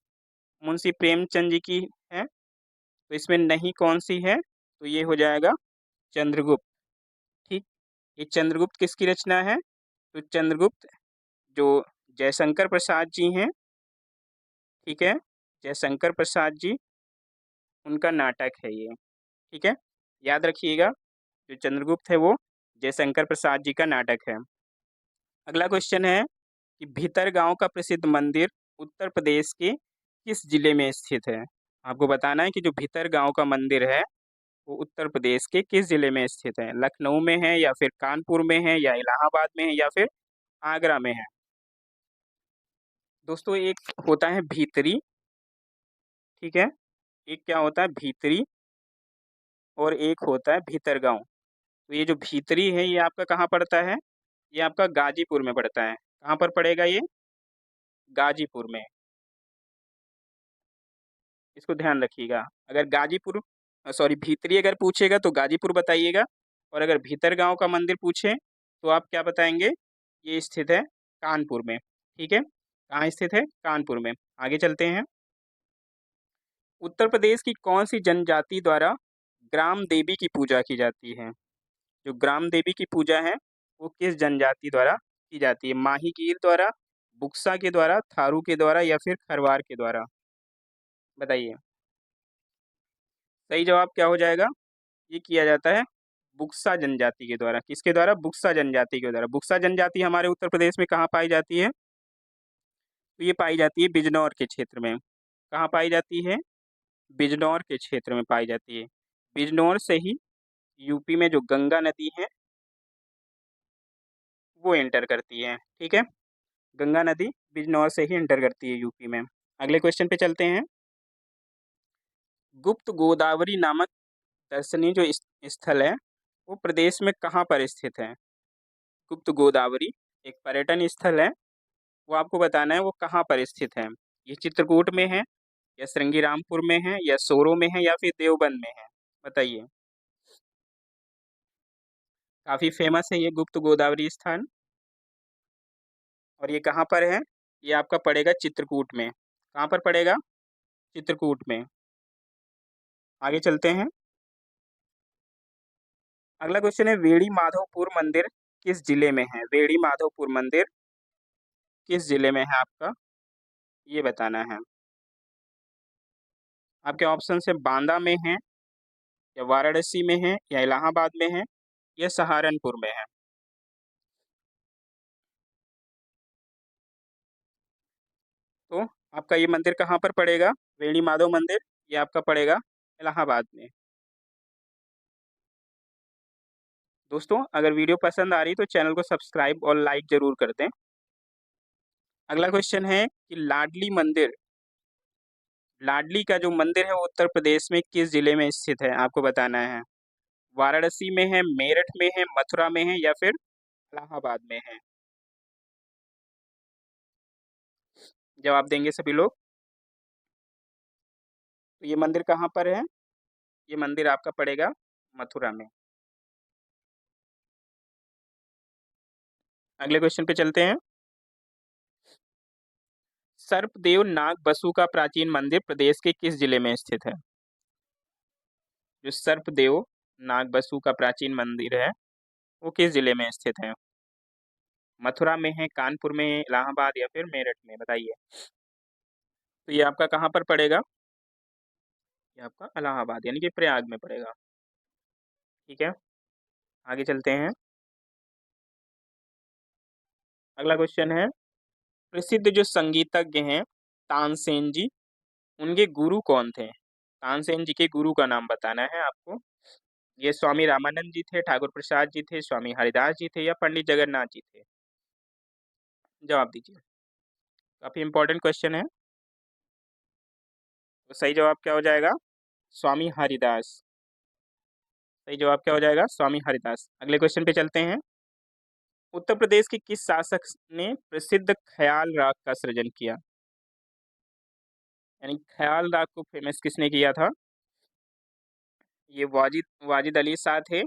मुंशी प्रेमचंद जी की है। तो इसमें नहीं कौन-सी है? तो ये हो जाएगा चंद्रगुप्त। ठीक? ये चंद्रगुप्त किसकी रचना है? तो चंद्रगुप्त जो जयशंकर प्रसाद जी हैं, ठीक है? जयशंकर प्रसाद जी, उनका नाटक है ये। ठीक है? याद रखिएगा, जो चंद्रगुप्त है वो जयशंकर प्रसाद जी का नाटक है। अगला क्वेश्चन है कि भीतरगांव का प्रसिद्ध मंदिर उत्तर प्रदेश के किस जिले में स्थित है? आपको बताना है कि जो भीतरगांव का मंदिर है, वो उत्तर प्रदेश के किस जिले में स्थित है? लखनऊ में है या फिर कानपुर में है या इलाहाबाद में है या फिर आगरा में है? दोस्तों एक होता है भीतरी, ठीक है? एक क्या होता है भीतरी और एक होता है भीतरगांव। तो ये जो भीतरी है ये आपका कहाँ पड़ता है? ये आपका गाजीपुर में पड़ता है। कहाँ पर पड़ेगा ये? गाजीपुर में। इसको ध्यान रखिएगा। अगर गाजीपुर सॉरी भीतरी अगर पूछेगा तो गाजीपुर बताइएगा और अगर भीतरगांव का मंदिर पूछे तो आप क्या बताएँगे? ये स्थित है कानपुर में। ठीक है? कहाँ स्थित है? कानपुर में। आगे चलते हैं। उत्तर प्रदेश की कौन-सी जनजाति द्वारा ग्राम देवी की पूजा की जाती है? जो ग्राम देवी की पूजा है, वो किस जनजाति द्वारा की जाती है? माहीगीर द्वारा, बुक्सा के द्वारा, थारू के द्वारा या फिर खरवार के द्वारा? बताइए। सही जवाब क्या हो जाएगा? ये किया जाता है बुक्सा जनजाति के द्वारा। किसके द्वारा? बुक्सा जनजाति के द्वारा। बुक्सा जनजाति हमारे उत्तर प्रदेश में कहाँ पाई जाती है? तो ये पाई जाती है बिजनौर के क्षेत्र में। कहाँ पाई जाती है? बिजनौर के क्षेत्र में पाई जाती है। बिजनौर से ही यूपी में जो गंगा नदी है, वो एंटर करती है। ठीक है? गंगा नदी बिजनौर से ही एंटर करती है यूपी में। अगले क्वेश्चन पे चलते हैं। गुप्त गोदावरी नामक दर्शनीय जो स्थल है, वो प्रदेश में कहाँ पर स्थित है? गुप्त गोदावरी एक पर्यटन स्थल है, वो आपको बताना है वो कहाँ पर स्थित है। ये चित्रकूट में है या श्रृंगीरामपुर में है या सोरो में है या फिर देवबंद में है? बताइए। काफ़ी फेमस है ये गुप्त गोदावरी स्थान। और ये कहाँ पर है? ये आपका पड़ेगा चित्रकूट में। कहाँ पर पड़ेगा? चित्रकूट में। आगे चलते हैं। अगला क्वेश्चन है, वेड़ी माधवपुर मंदिर किस जिले में है? वेड़ी माधवपुर मंदिर किस जिले में है आपका? ये बताना है। आपके ऑप्शन है, बांदा में है, या वाराणसी में है, या इलाहाबाद में है, या सहारनपुर में है। तो आपका ये मंदिर कहाँ पर पड़ेगा? वेणी माधव मंदिर, ये आपका पड़ेगा इलाहाबाद में। दोस्तों, अगर वीडियो पसंद आ रही तो चैनल को सब्सक्राइब और लाइक जरूर कर दें। अगला क्वेश्चन है कि लाडली मंदिर, लाडली का जो मंदिर है वो उत्तर प्रदेश में किस जिले में स्थित है? आपको बताना है। वाराणसी में है, मेरठ में है, मथुरा में है, या फिर इलाहाबाद में है। जवाब देंगे सभी लोग। तो ये मंदिर कहाँ पर है? ये मंदिर आपका पड़ेगा मथुरा में। अगले क्वेश्चन पे चलते हैं। सर्पदेव नाग बसु का प्राचीन मंदिर प्रदेश के किस जिले में स्थित है? जो सर्पदेव नाग बसु का प्राचीन मंदिर है वो किस जिले में स्थित है? मथुरा में है, कानपुर में है, इलाहाबाद, या फिर मेरठ में? बताइए। तो ये आपका कहाँ पर पड़ेगा? ये आपका इलाहाबाद यानी कि प्रयाग में पड़ेगा। ठीक है, आगे चलते हैं। अगला क्वेश्चन है, प्रसिद्ध जो संगीतज्ञ हैं तानसेन जी, उनके गुरु कौन थे? तानसेन जी के गुरु का नाम बताना है आपको। ये स्वामी रामानंद जी थे, ठाकुर प्रसाद जी थे, स्वामी हरिदास जी थे, या पंडित जगन्नाथ जी थे? जवाब दीजिए। काफी इंपॉर्टेंट क्वेश्चन है। तो सही जवाब क्या हो जाएगा? स्वामी हरिदास। सही जवाब क्या हो जाएगा? स्वामी हरिदास। अगले क्वेश्चन पे चलते हैं। उत्तर प्रदेश के किस शासक ने प्रसिद्ध ख्याल राग का सृजन किया? यानी ख्याल राग को फेमस किसने किया था? ये वाजिद वाजिद अली शाह थे,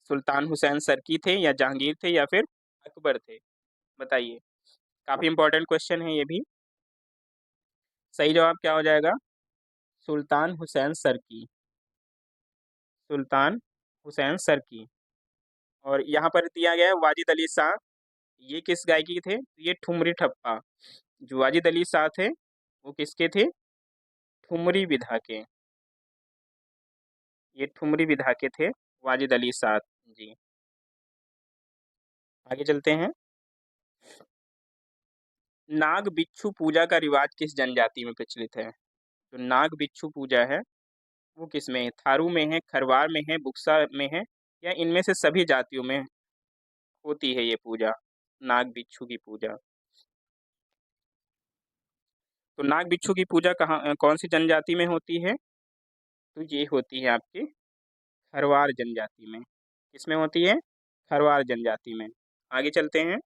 सुल्तान हुसैन सरकी थे, या जहांगीर थे, या फिर अकबर थे? बताइए। काफी इंपॉर्टेंट क्वेश्चन है ये भी। सही जवाब क्या हो जाएगा? सुल्तान हुसैन सरकी। सुल्तान हुसैन सरकी। और यहाँ पर दिया गया है वाजिद अली शाह, ये किस गायकी थे? ये ठुमरी ठप्पा। जो वाजिद अली शाह थे वो किसके थे? ठुमरी विधा के। ये ठुमरी विधा के थे वाजिद अली शाह जी। आगे चलते हैं। नाग बिच्छू पूजा का रिवाज किस जनजाति में प्रचलित है? तो नाग बिच्छू पूजा है वो किस में है? थारू में है, खरवार में है, बुक्सा में है, या इनमें से सभी जातियों में होती है ये पूजा, नाग बिच्छू की पूजा? तो नाग बिच्छू की पूजा कहाँ कौन सी जनजाति में होती है? तो ये होती है आपकी खरवार जनजाति में। किसमें होती है? खरवार जनजाति में। आगे चलते हैं।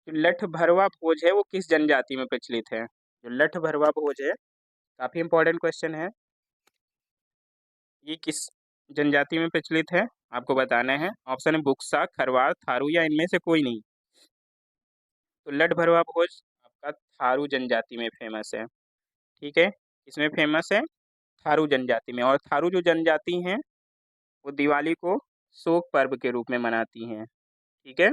जो लठ भरवा भोज है वो किस जनजाति में प्रचलित है? जो लठ भरवा भोज है, काफी इंपॉर्टेंट क्वेश्चन है, ये किस जनजाति में प्रचलित है? आपको बताना है। ऑप्शन है बुक्सा, खरवार, थारू, या इनमें से कोई नहीं। तो लठ भरवा भोज आपका थारू जनजाति में फेमस है। ठीक है, इसमें फेमस है थारू जनजाति में। और थारू जो जनजाति हैं वो दिवाली को शोक पर्व के रूप में मनाती हैं। ठीक है,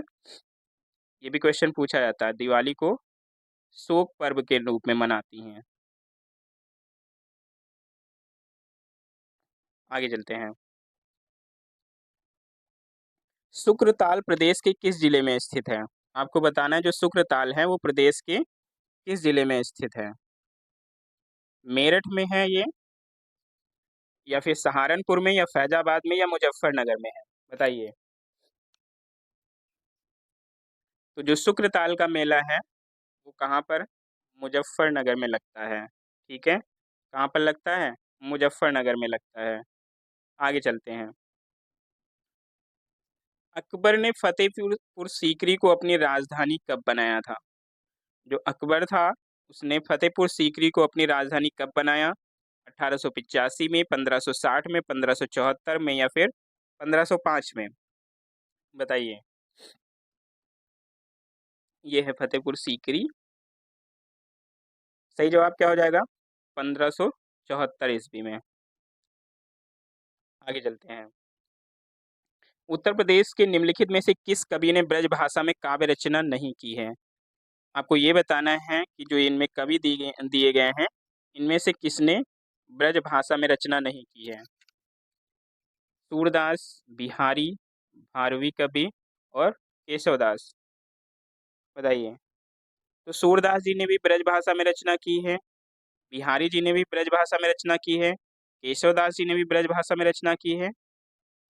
ये भी क्वेश्चन पूछा जाता है, दिवाली को शोक पर्व के रूप में मनाती हैं। आगे चलते हैं। शुक्रताल प्रदेश के किस जिले में स्थित है? आपको बताना है जो शुक्रताल है वो प्रदेश के किस जिले में स्थित है? मेरठ में है ये, या फिर सहारनपुर में, या फैजाबाद में, या मुजफ्फरनगर में है? बताइए। तो जो शुक्रताल का मेला है वो कहाँ पर? मुजफ्फरनगर में लगता है। ठीक है, कहाँ पर लगता है? मुजफ्फरनगर में लगता है। आगे चलते हैं। अकबर ने फतेहपुर सीकरी को अपनी राजधानी कब बनाया था? जो अकबर था उसने फतेहपुर सीकरी को अपनी राजधानी कब बनाया? 1885 में, 1560 में, 1574 में, या फिर 1505 में? बताइए। ये है फतेहपुर सीकरी। सही जवाब क्या हो जाएगा? 1574 ईस्वी में। आगे चलते हैं। उत्तर प्रदेश के निम्नलिखित में से किस कवि ने ब्रज भाषा में काव्य रचना नहीं की है? आपको ये बताना है कि जो इनमें कवि दिए गए हैं, इनमें से किसने ब्रज भाषा में रचना नहीं की है? सूरदास, बिहारी, भारवी कवि और केशवदास। बताइए। तो सूरदास जी ने भी ब्रज भाषा में रचना की है, बिहारी जी ने भी ब्रज भाषा में रचना की है, केशवदास जी ने भी ब्रज भाषा में रचना की है,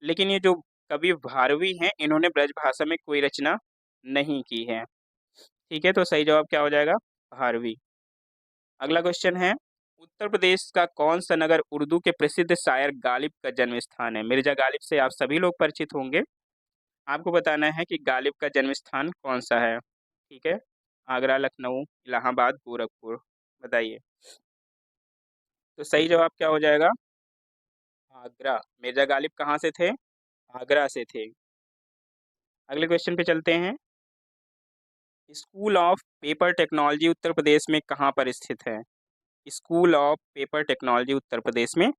लेकिन ये जो कवि भारवी हैं, इन्होंने ब्रज भाषा में कोई रचना नहीं की है। ठीक है, तो सही जवाब क्या हो जाएगा? भारवी। अगला क्वेश्चन है, उत्तर प्रदेश का कौन सा नगर उर्दू के प्रसिद्ध शायर गालिब का जन्म स्थान है? मिर्जा गालिब से आप सभी लोग परिचित होंगे। आपको बताना है कि गालिब का जन्म स्थान कौन सा है। ठीक है, आगरा, लखनऊ, इलाहाबाद, गोरखपुर। बताइए। तो सही जवाब क्या हो जाएगा? आगरा। मिर्जा गालिब कहाँ से थे? आगरा से थे। अगले क्वेश्चन पे चलते हैं। School of paper technology Uttar Pradesh में कहाँ पर स्थित है? School of paper technology Uttar Pradesh में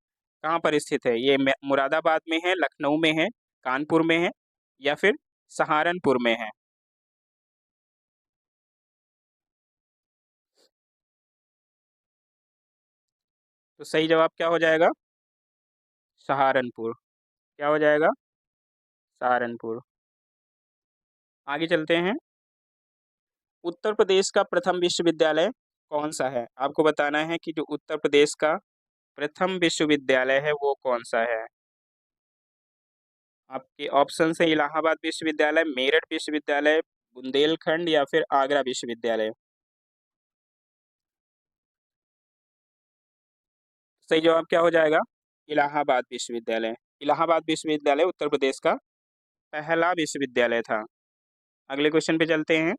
कहाँ पर स्थित है? ये मुरादाबाद में है, लखनऊ में है, कानपुर में है या फिर सहारनपुर में है? तो सही जवाब क्या हो जाएगा? सहारनपुर। क्या हो जाएगा? सहारनपुर। आगे चलते हैं। उत्तर प्रदेश का प्रथम विश्वविद्यालय कौन सा है? आपको बताना है कि जो उत्तर प्रदेश का प्रथम विश्वविद्यालय है वो कौन सा है। आपके ऑप्शन है इलाहाबाद विश्वविद्यालय, मेरठ विश्वविद्यालय, बुंदेलखंड या फिर आगरा विश्वविद्यालय। सही जवाब क्या हो जाएगा? इलाहाबाद विश्वविद्यालय। इलाहाबाद विश्वविद्यालय उत्तर प्रदेश का पहला विश्वविद्यालय था। अगले क्वेश्चन पे चलते हैं।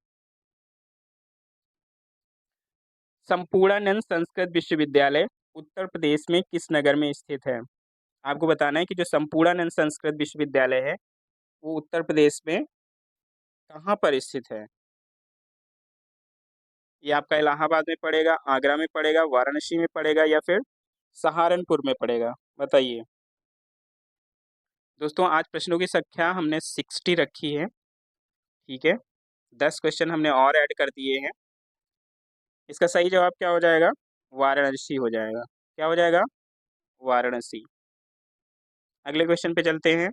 संपूर्णानंद संस्कृत विश्वविद्यालय उत्तर प्रदेश में किस नगर में स्थित है? आपको बताना है कि जो संपूर्णानंद संस्कृत विश्वविद्यालय है वो उत्तर प्रदेश में कहाँ पर स्थित है। ये आपका इलाहाबाद में पड़ेगा, आगरा में पड़ेगा, वाराणसी में पड़ेगा या फिर सहारनपुर में पड़ेगा? बताइए। दोस्तों, आज प्रश्नों की संख्या हमने 60 रखी है। ठीक है, 10 क्वेश्चन हमने और ऐड कर दिए हैं। इसका सही जवाब क्या हो जाएगा? वाराणसी हो जाएगा। क्या हो जाएगा? वाराणसी। अगले क्वेश्चन पे चलते हैं।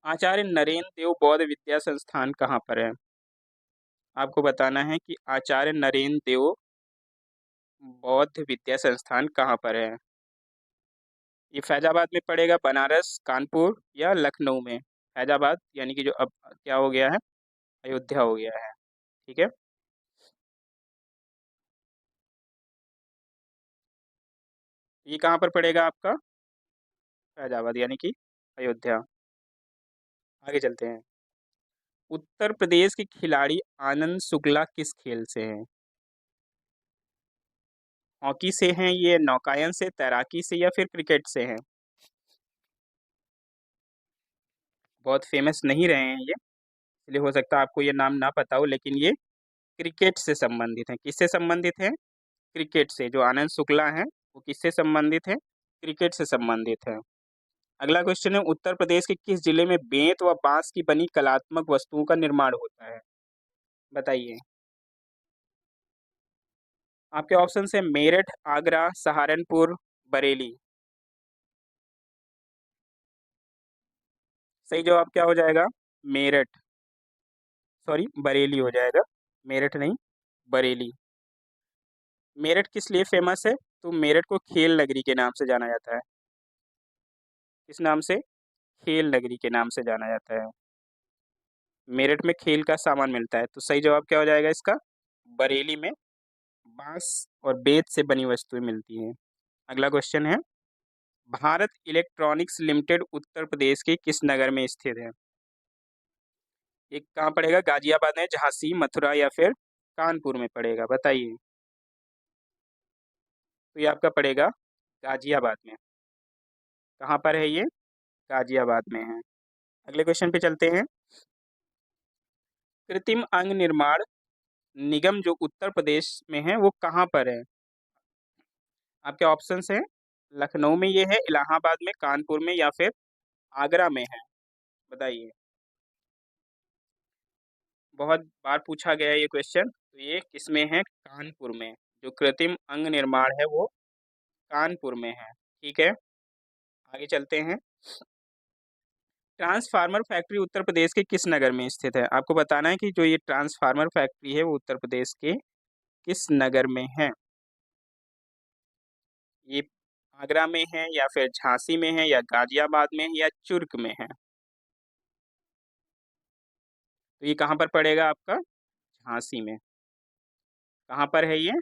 आचार्य नरेंद्र देव बौद्ध विद्या संस्थान कहाँ पर है? आपको बताना है कि आचार्य नरेंद्र देव बौद्ध विद्या संस्थान कहाँ पर है। ये फैजाबाद में पड़ेगा, बनारस, कानपुर या लखनऊ में? फैजाबाद यानी कि जो अब क्या हो गया है, अयोध्या हो गया है। ठीक है, ये कहाँ पर पड़ेगा आपका? फैजाबाद यानी कि अयोध्या। आगे चलते हैं। उत्तर प्रदेश के खिलाड़ी आनंद शुक्ला किस खेल से हैं? हॉकी से हैं, ये नौकायन से, तैराकी से या फिर क्रिकेट से हैं? बहुत फेमस नहीं रहे हैं ये, इसलिए हो सकता है आपको ये नाम ना पता हो, लेकिन ये क्रिकेट से संबंधित हैं। किससे संबंधित हैं? क्रिकेट से। जो आनंद शुक्ला हैं वो किससे संबंधित हैं? क्रिकेट से संबंधित है। अगला क्वेश्चन है, उत्तर प्रदेश के किस जिले में बेंत व बांस की बनी कलात्मक वस्तुओं का निर्माण होता है? बताइए। आपके ऑप्शन है मेरठ, आगरा, सहारनपुर, बरेली। सही जवाब क्या हो जाएगा? मेरठ। सॉरी, बरेली हो जाएगा, मेरठ नहीं, बरेली। मेरठ किस लिए फेमस है? तो मेरठ को खेल नगरी के नाम से जाना जाता है। किस नाम से? खेल नगरी के नाम से जाना जाता है। मेरठ में खेल का सामान मिलता है। तो सही जवाब क्या हो जाएगा इसका? बरेली में बांस और बेत से बनी वस्तुएं मिलती हैं। अगला क्वेश्चन है, भारत इलेक्ट्रॉनिक्स लिमिटेड उत्तर प्रदेश के किस नगर में स्थित है? एक कहाँ पड़ेगा? गाजियाबाद में, झांसी, मथुरा या फिर कानपुर में पड़ेगा? बताइए। तो ये आपका पड़ेगा गाजियाबाद में। कहाँ पर है ये? गाजियाबाद में है। अगले क्वेश्चन पे चलते हैं। कृत्रिम अंग निर्माण निगम जो उत्तर प्रदेश में है वो कहाँ पर है? आपके ऑप्शंस हैं, लखनऊ में ये है, इलाहाबाद में, कानपुर में या फिर आगरा में है। बताइए। बहुत बार पूछा गया है ये क्वेश्चन, तो ये किसमें है? कानपुर में। जो कृत्रिम अंग निर्माण है वो कानपुर में है। ठीक है, आगे चलते हैं। ट्रांसफार्मर फैक्ट्री उत्तर प्रदेश के किस नगर में स्थित है? आपको बताना है कि जो ये ट्रांसफार्मर फैक्ट्री है वो उत्तर प्रदेश के किस नगर में है? ये आगरा में है या फिर झांसी में है या गाजियाबाद में है या चुर्क में है? तो ये कहाँ पर पड़ेगा आपका? झांसी में। कहाँ पर है ये?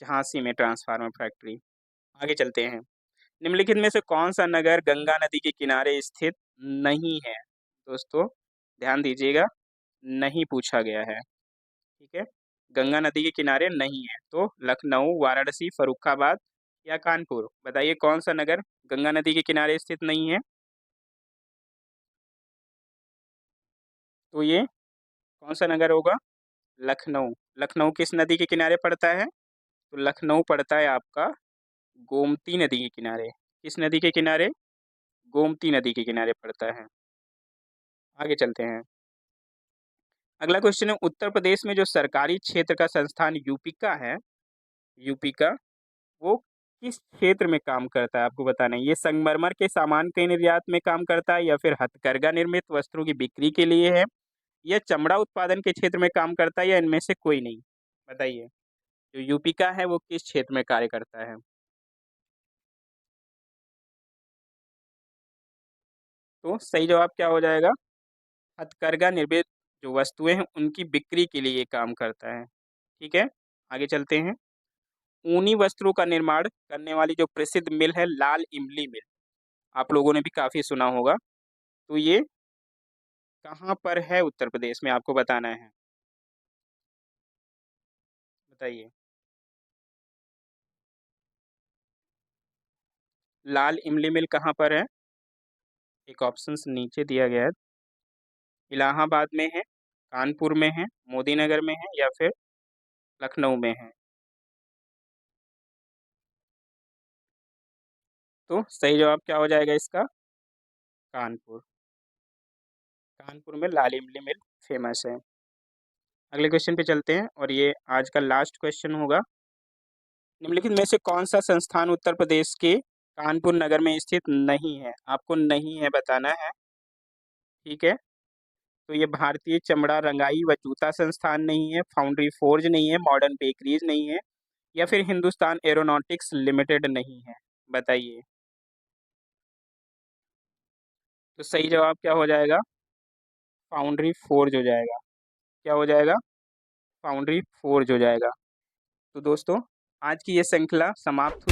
झांसी में ट्रांसफार्मर फैक्ट्री। आगे चलते हैं। निम्नलिखित में से कौन सा नगर गंगा नदी के किनारे स्थित नहीं है? दोस्तों ध्यान दीजिएगा, नहीं पूछा गया है। ठीक है, गंगा नदी के किनारे नहीं है, तो लखनऊ, वाराणसी, फरुखाबाद या कानपुर, बताइए कौन सा नगर गंगा नदी के किनारे स्थित नहीं है? तो ये कौन सा नगर होगा? लखनऊ। लखनऊ किस नदी के किनारे पड़ता है? तो लखनऊ पड़ता है आपका गोमती नदी के किनारे। किस नदी के किनारे? गोमती नदी के किनारे पड़ता है। आगे चलते हैं। अगला क्वेश्चन है, उत्तर प्रदेश में जो सरकारी क्षेत्र का संस्थान यूपिका है, यूपिका, वो किस क्षेत्र में काम करता है? आपको बताना है। ये संगमरमर के सामान के निर्यात में काम करता है या फिर हथकरघा निर्मित वस्त्रों की बिक्री के लिए है या चमड़ा उत्पादन के क्षेत्र में काम करता है या इनमें से कोई नहीं? बताइए, जो यूपिका है वो किस क्षेत्र में कार्य करता है? तो सही जवाब क्या हो जाएगा? हथकरघा निर्मित जो वस्तुएं हैं उनकी बिक्री के लिए ये काम करता है। ठीक है, आगे चलते हैं। ऊनी वस्त्रों का निर्माण करने वाली जो प्रसिद्ध मिल है लाल इमली मिल, आप लोगों ने भी काफी सुना होगा। तो ये कहाँ पर है उत्तर प्रदेश में? आपको बताना है। बताइए। लाल इमली मिल कहाँ पर है? एक ऑप्शन नीचे दिया गया है। इलाहाबाद में है, कानपुर में है, मोदी नगर में है या फिर लखनऊ में है? तो सही जवाब क्या हो जाएगा इसका? कानपुर। कानपुर में लाल इमली मिल फेमस है। अगले क्वेश्चन पे चलते हैं और ये आज का लास्ट क्वेश्चन होगा। निम्नलिखित में से कौन सा संस्थान उत्तर प्रदेश के कानपुर नगर में स्थित नहीं है? आपको नहीं है बताना है। ठीक है, तो ये भारतीय चमड़ा रंगाई व जूता संस्थान नहीं है, फाउंड्री फोर्ज नहीं है, मॉडर्न बेकरीज नहीं है या फिर हिंदुस्तान एरोनॉटिक्स लिमिटेड नहीं है? बताइए। तो सही जवाब क्या हो जाएगा? फाउंड्री फोर्ज हो जाएगा। क्या हो जाएगा? फाउंड्री फोर्ज हो जाएगा। तो दोस्तों आज की ये श्रृंखला समाप्त हुई।